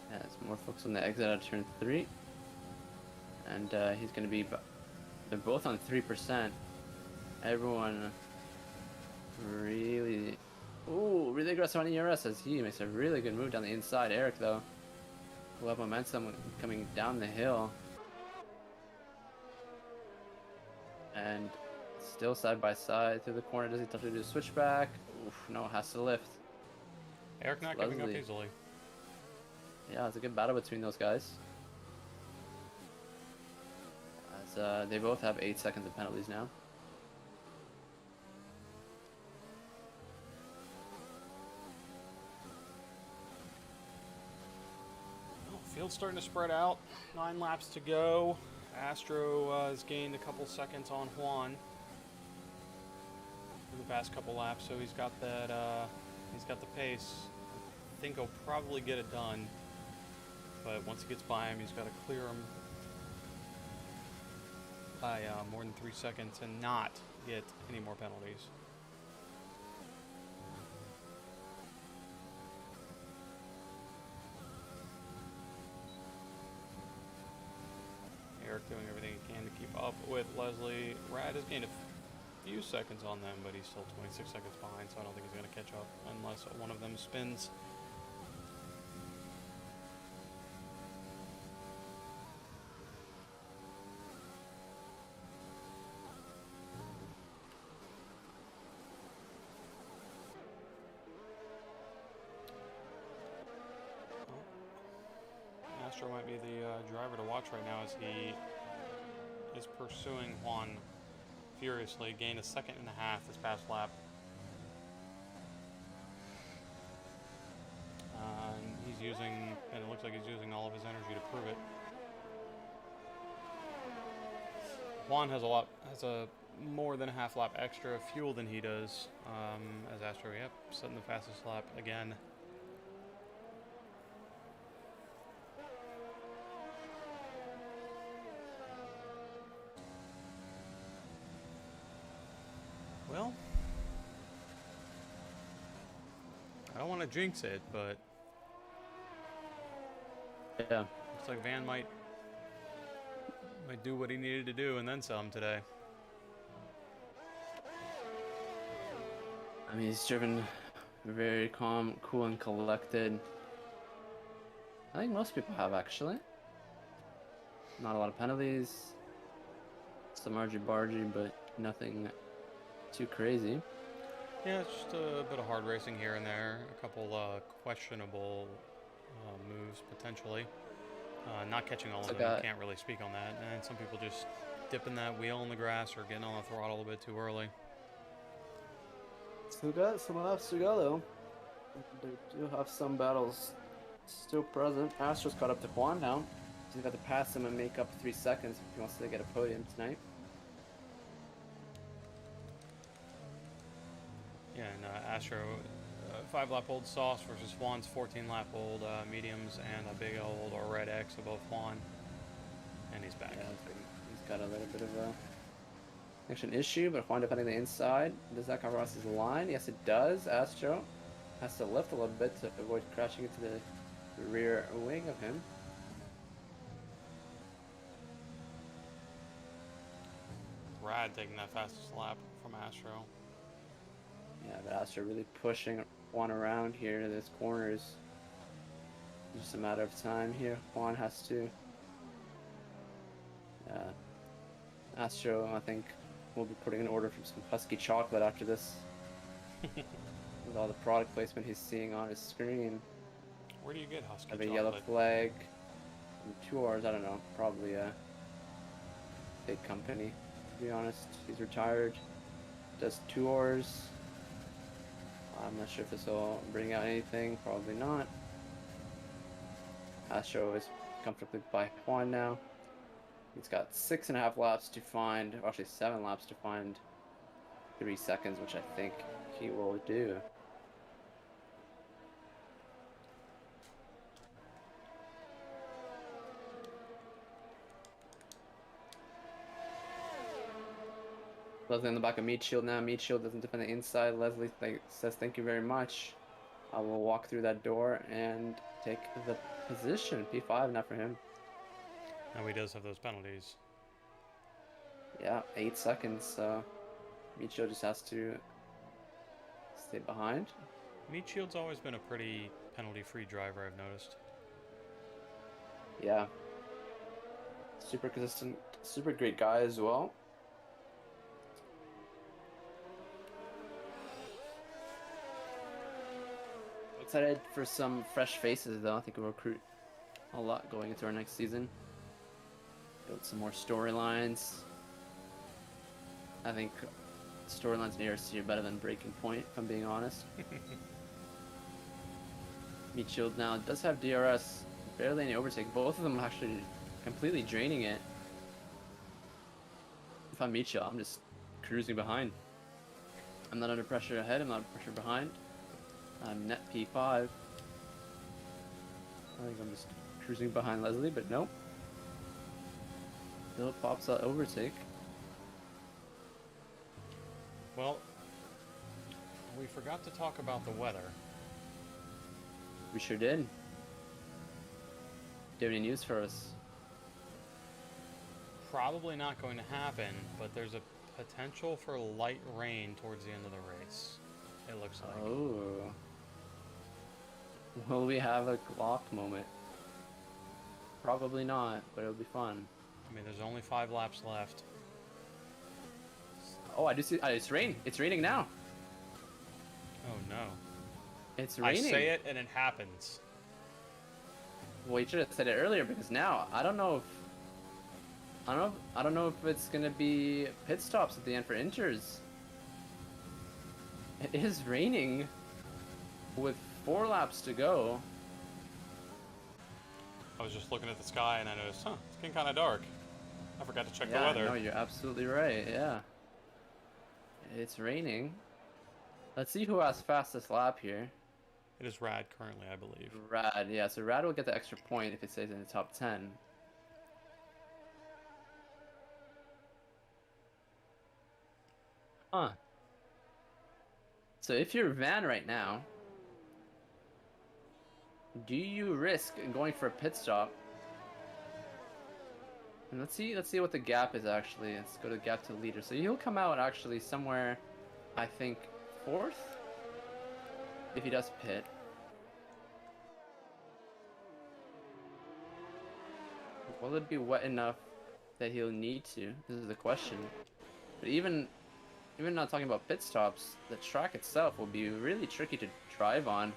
Yeah, there's more folks on the exit out of turn 3. And he's going to be... They're both on 3%. Everyone really... Ooh, really aggressive on ERS as he makes a really good move down the inside. Eric, though, will have momentum coming down the hill. And still side by side through the corner. Does he have to do a switchback? Oof, no, has to lift.
Eric not giving up easily.
Yeah, it's a good battle between those guys. As they both have 8 seconds of penalties now.
Well, field's starting to spread out. 9 laps to go. Astro has gained a couple seconds on Juan in the past couple laps, so he's got that. He's got the pace. I think he'll probably get it done. But once he gets by him, he's got to clear him by more than 3 seconds and not get any more penalties. Eric doing everything he can to keep up with Leslie. Rad has gained a few seconds on them, but he's still 26 seconds behind, so I don't think he's going to catch up unless one of them spins. Astro might be the driver to watch right now as he is pursuing Juan furiously. Gained a second and a half this past lap. And he's using, and it looks like he's using all of his energy to prove it. Juan has a more than a half lap extra fuel than he does. As Astro, yep, setting the fastest lap again. Well, I don't want to jinx it, but
yeah,
looks like Van might do what he needed to do and then some today.
I mean, he's driven very calm, cool, and collected. I think most people have, actually. Not a lot of penalties. Some argy-bargy, but nothing too crazy.
Yeah, it's just a bit of hard racing here and there. A couple questionable moves, potentially. Not catching all of them, can't really speak on that. And some people just dipping that wheel in the grass or getting on the throttle a bit too early.
Still got some laps to go, though. They do have some battles still present. Astro's caught up to Juan now. He's got to pass him and make up 3 seconds if he wants to get a podium tonight.
Yeah, and Astro, 5-lap-old Sauce versus Juan's 14-lap-old mediums and a big old or red X of both Juan. And he's back.
Yeah, he's got a little bit of a connection issue, but Juan defending the inside. Does that cover us his line? Yes, it does. Astro has to lift a little bit to avoid crashing into the rear wing of him.
Rad taking that fastest lap from Astro.
Yeah, but Astro really pushing Juan around here to these corners. Just a matter of time here. Juan has to. Astro, I think, will be putting an order for some Husky chocolate after this. With all the product placement he's seeing on his screen.
Where do you get Husky
Have a
chocolate?
yellow flag. And 2 hours, I don't know. Probably a big company, to be honest. He's retired. Does 2 hours. I'm not sure if this will bring out anything. Probably not. Astro is comfortably by Juan now. He's got 6.5 laps to find, or actually 7 laps to find 3 seconds, which I think he will do. Leslie on the back of Meat Shield now. Meat Shield doesn't defend the inside. Leslie says thank you very much. I will walk through that door and take the position. P5 now for him.
Now he does have those penalties.
Yeah, 8 seconds. So Meat Shield just has to stay behind.
Meat Shield's always been a pretty penalty-free driver, I've noticed.
Yeah. Super consistent, super great guy as well. Excited for some fresh faces though. I think we'll recruit a lot going into our next season. Build some more storylines. I think storylines in ARC are better than Breaking Point, if I'm being honest. Meat Shield now does have DRS, barely any overtake. Both of them actually completely draining it. If I'm Meat Shield, I'm just cruising behind. I'm not under pressure ahead, I'm not under pressure behind. I'm net P5. I think I'm just cruising behind Leslie, but nope. Still pops out overtake.
Well, we forgot to talk about the weather.
We sure did. Do you have any news for us?
Probably not going to happen, but there's a potential for light rain towards the end of the race. It looks like.
Oh. Will we have a Glock moment? Probably not, but it'll be fun.
I mean, there's only 5 laps left.
Oh, I do see. It's rain. It's raining now.
Oh no.
It's raining.
I say it and it happens.
Well, you should have said it earlier because now I don't know if it's gonna be pit stops at the end for inters. It is raining with 4 laps to go.
I was just looking at the sky and I noticed, it's getting kind of dark. I forgot to check the
Yeah,
weather.
no, you're absolutely right. Yeah, it's raining. Let's see who has fastest lap here.
It is Rad currently, I believe.
Rad, yeah. So Rad will get the extra point if it stays in the top 10. Huh. So if you're Van right now, do you risk going for a pit stop? And let's see what the gap is actually. Let's go to gap to the leader. So he'll come out actually somewhere, I think, 4th if he does pit. Will it be wet enough that he'll need to? This is the question. But even not talking about pit stops, the track itself will be really tricky to drive on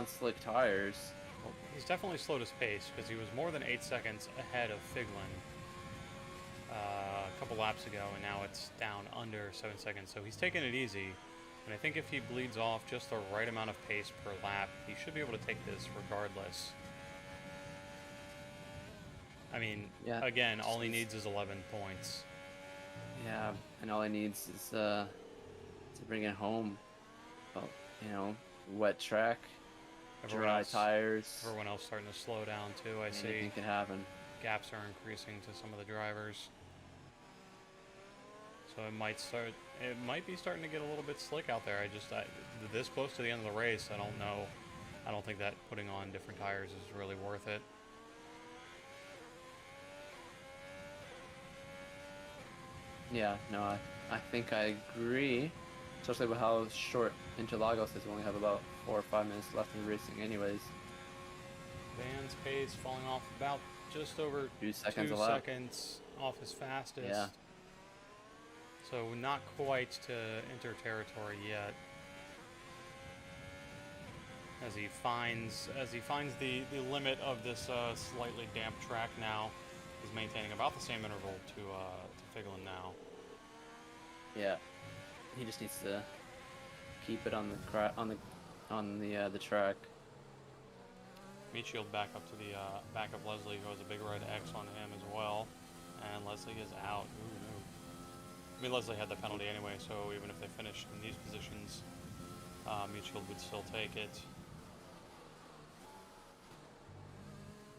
slick tires.
Well, he's definitely slowed his pace because he was more than 8 seconds ahead of Figlin a couple laps ago, and now it's down under 7 seconds. So he's taking it easy, and I think if he bleeds off just the right amount of pace per lap, he should be able to take this regardless. I mean,
Yeah,
again, all he needs is 11 points.
Yeah, and all he needs is to bring it home. Well, you know, wet track, dry tires.
Everyone else starting to slow down too. I see.
Anything can happen.
Gaps are increasing to some of the drivers. So it might be starting to get a little bit slick out there. This close to the end of the race, I don't know. I don't think that putting on different tires is really worth it.
Yeah, no, I think I agree. Especially with how short Interlagos is. We only have about 4 or 5 minutes left in racing anyways.
Van's pace falling off about just over
2 seconds
2
a lap.
seconds off his fastest.
Yeah.
So not quite to enter territory yet. As he finds the limit of this slightly damp track now, he's maintaining about the same interval to Figlin now.
Yeah, he just needs to keep it on the track.
Meat Shield back up to the back of Leslie, who has a big red X on him as well, and Leslie is out. Ooh, no. I mean, Leslie had the penalty anyway, so even if they finished in these positions, Meat Shield would still take it.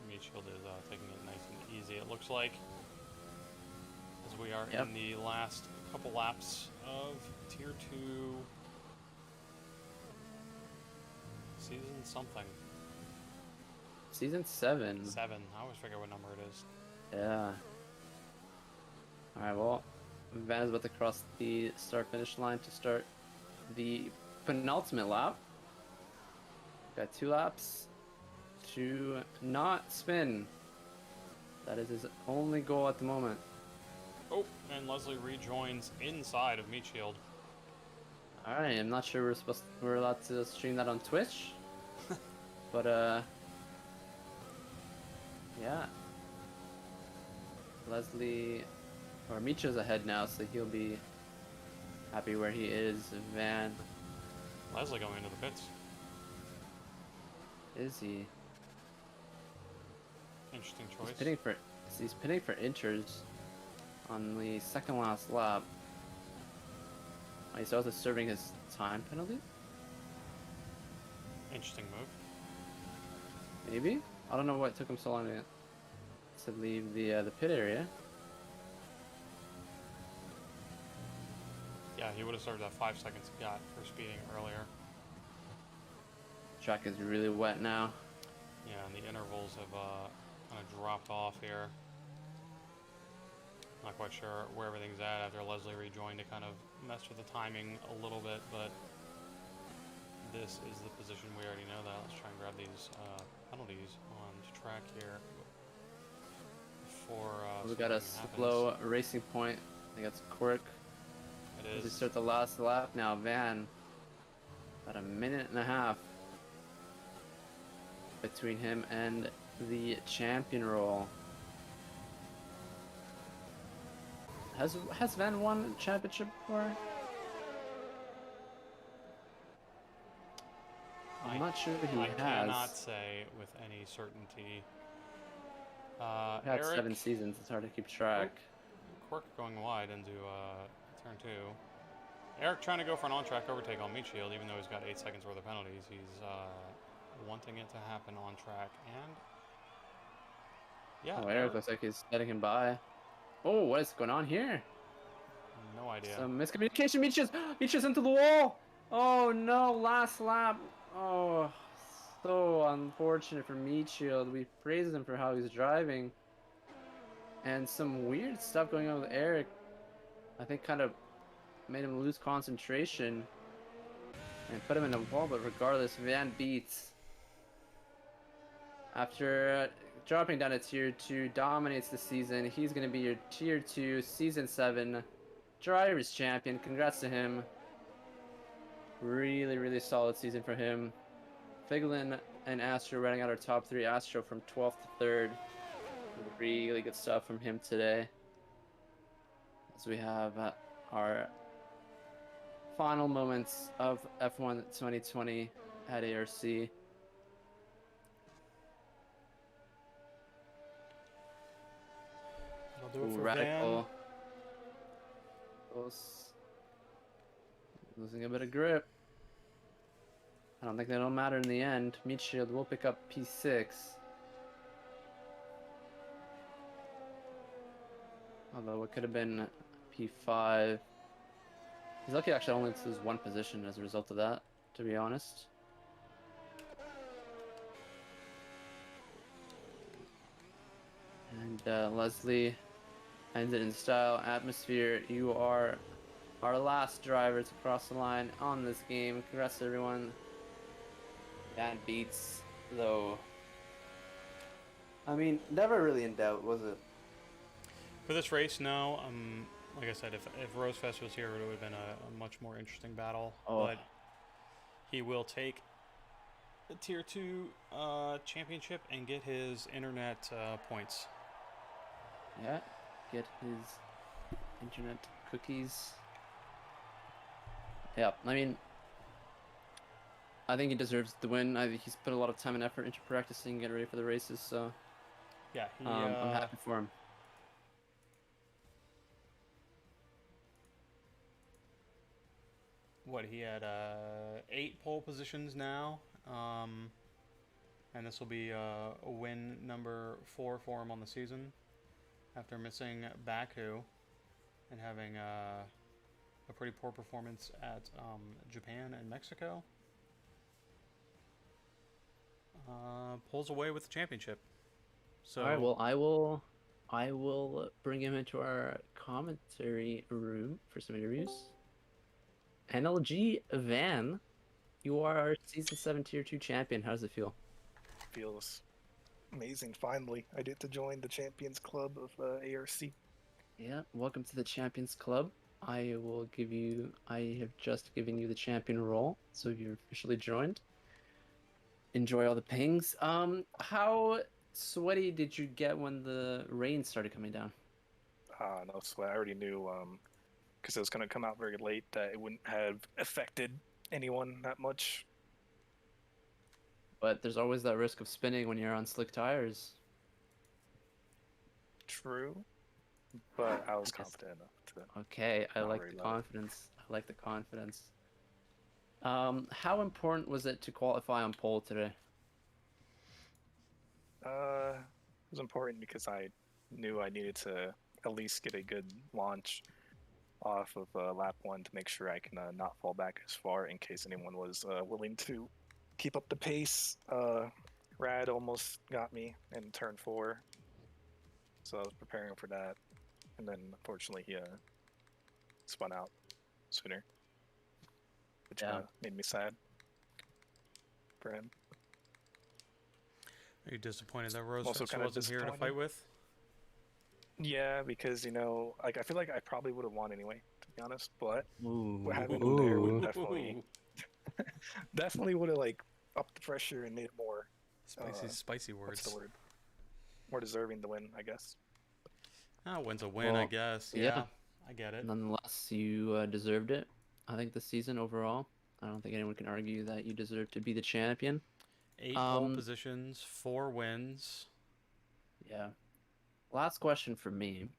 Meat Shield is taking it nice and easy, it looks like, as we are in the last couple laps of Tier 2 season something.
Season 7.
7. I always forget what number it is.
Yeah. Alright, well, Van is about to cross the start-finish line to start the penultimate lap. Got 2 laps to not spin. That is his only goal at the moment.
Oh, and Leslie rejoins inside of Meat Shield.
Alright, I'm not sure we're allowed to stream that on Twitch. But yeah. Leslie or Micho's ahead now, so he'll be happy where he is. Van,
Leslie going into the pits.
is he?
Interesting choice.
He's pitting for inters on the second last lap. Oh, he's also serving his time penalty?
Interesting move.
Maybe? I don't know what took him so long to leave the pit area.
Yeah, he would have served that 5 seconds he got for speeding earlier.
Track is really wet now.
Yeah, and the intervals have kind of dropped off here. Not quite sure where everything's at after Leslie rejoined to kind of mess with the timing a little bit, but this is the position we already know that. Let's try and grab these penalties on track here before
We got a slow racing point. I think that's Quirk.
It
As we
is.
start the last lap now, Van. About a minute and a half between him and the champion role. Has Van won a championship before? I'm not sure he
I
has.
cannot say with any certainty.
He had
Eric,
7 seasons. It's hard to keep track.
Quirk going wide into turn 2. Eric trying to go for an on-track overtake on Meat Shield, even though he's got 8 seconds worth of penalties. He's wanting it to happen on track, and yeah.
Oh, Eric looks like he's letting him by. Oh, what is going on here?
No idea.
Some miscommunication. Miches into the wall. Oh no, last lap. Oh, so unfortunate for Meatshield. We praised him for how he's driving. And some weird stuff going on with Eric. I think kind of made him lose concentration and put him in a wall, but regardless, Van beats. After dropping down to Tier 2, dominates the season. He's going to be your Tier 2 Season 7 Drivers Champion. Congrats to him. Really, really solid season for him. Figlin and Astro running out our top 3. Astro from 12th to 3rd. Really good stuff from him today. As we have our final moments of F1 2020 at ARC.
That'll do it for
Radical.
Van.
Losing a bit of grip. I don't think that'll matter in the end. Meat Shield will pick up P6. Although it could have been P5. He's lucky actually only to lose 1 position as a result of that, to be honest. And Leslie ends it in style. Atmosphere, you are our last driver to cross the line on this game. Congrats to everyone. That beats, though. I mean, never really in doubt, was it?
For this race, no. Like I said, if Rosefest was here, it would have been a much more interesting battle.
Oh.
But he will take the Tier 2 championship and get his internet points.
Yeah, get his internet cookies. Yeah, I mean, I think he deserves the win. I think he's put a lot of time and effort into practicing, getting ready for the races, so
Yeah,
I'm happy for him.
He had 8 pole positions now, and this will be a win number 4 for him on the season after missing Baku and having a pretty poor performance at Japan and Mexico. Pulls away with the championship. So,
All right, well, I will bring him into our commentary room for some interviews. NLG Van, you are our season 7 tier 2 champion. How does it feel?
Feels amazing. Finally, I get to join the Champions Club of ARC.
Yeah, welcome to the Champions Club. I have just given you the champion role, so you're officially joined. Enjoy all the pings. How sweaty did you get when the rain started coming down?
No sweat. I already knew because it was going to come out very late that it wouldn't have affected anyone that much.
But there's always that risk of spinning when you're on slick tires.
True, but I was
I guess-
confident enough to.
Okay, I
Not
like
worry
the
about it.
confidence. I like the confidence. How important was it to qualify on pole today?
It was important because I knew I needed to at least get a good launch off of lap 1 to make sure I can not fall back as far in case anyone was willing to keep up the pace. Rad almost got me in turn 4, so I was preparing for that, and then unfortunately he spun out sooner, which
Yeah.
made me sad for him.
are you disappointed that Rose
Also kinda
wasn't here to
disappointed.
fight with?
Yeah, because like I feel like I probably would have won anyway, to be honest. But
Ooh.
having him there would
Ooh.
definitely would have like upped the pressure and made it more
Spicy
what's
words.
the word? More deserving to win, I guess.
Ah, win's a win, I
Well,
guess.
yeah.
Yeah, I get it.
Nonetheless, you deserved it. I think this season overall, I don't think anyone can argue that you deserve to be the champion.
8 pole
Um,
positions, 4 wins.
Yeah. Last question for me.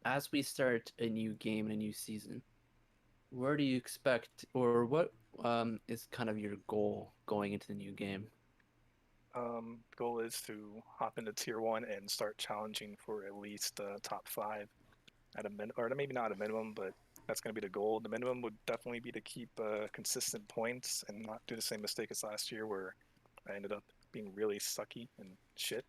As we start a new game and a new season, where do you expect, or what is kind of your goal going into the new game?
Goal is to hop into tier 1 and start challenging for at least top 5 at a min, or maybe not a minimum, but that's going to be the goal. The minimum would definitely be to keep consistent points and not do the same mistake as last year where I ended up being really sucky and shit.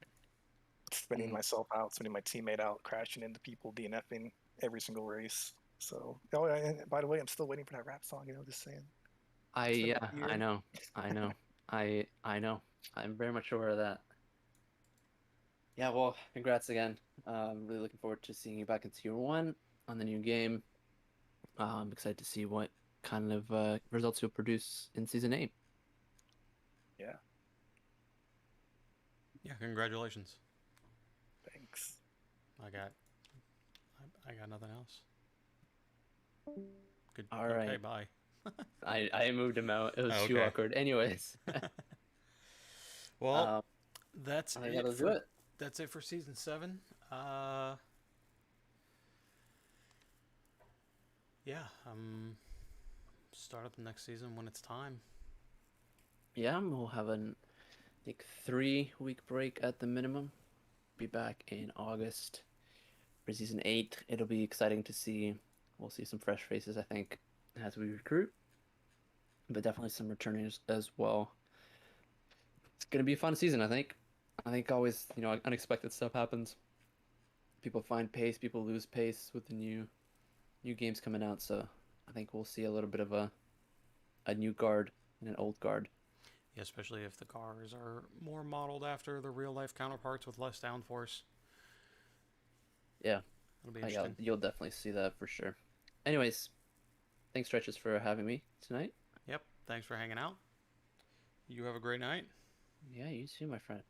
Spinning myself out, spinning my teammate out, crashing into people, DNFing every single race. So, and by the way, I'm still waiting for that rap song. Just saying. It's been like a
I
year.
know, I know, I know. I'm very much aware of that. Yeah, well, congrats again. Really looking forward to seeing you back in tier 1 on the new game. I'm excited to see what kind of results you'll produce in season 8.
Yeah,
Yeah, congratulations.
thanks.
I got nothing else. Good.
All
Okay,
right.
bye.
I moved him out. It was
Oh,
too
okay.
awkward. Anyways,
Well, that's
I think
it
that'll do
for
it.
that's it for season 7. Yeah, start up the next season when it's time.
Yeah, we'll have an I think 3-week break at the minimum. Be back in August for season 8. It'll be exciting to see. We'll see some fresh faces, I think, as we recruit, but definitely some returners as well. It's gonna be a fun season, I think. I think always, unexpected stuff happens. People find pace, people lose pace with the new games coming out, so I think we'll see a little bit of a new guard and an old guard.
Yeah, especially if the cars are more modeled after the real life counterparts with less downforce.
Yeah,
It'll be
yeah,
interesting.
you'll definitely see that for sure. Anyways, thanks, Stretches, for having me tonight.
Yep. Thanks for hanging out. You have a great night.
Yeah, you too, my friend.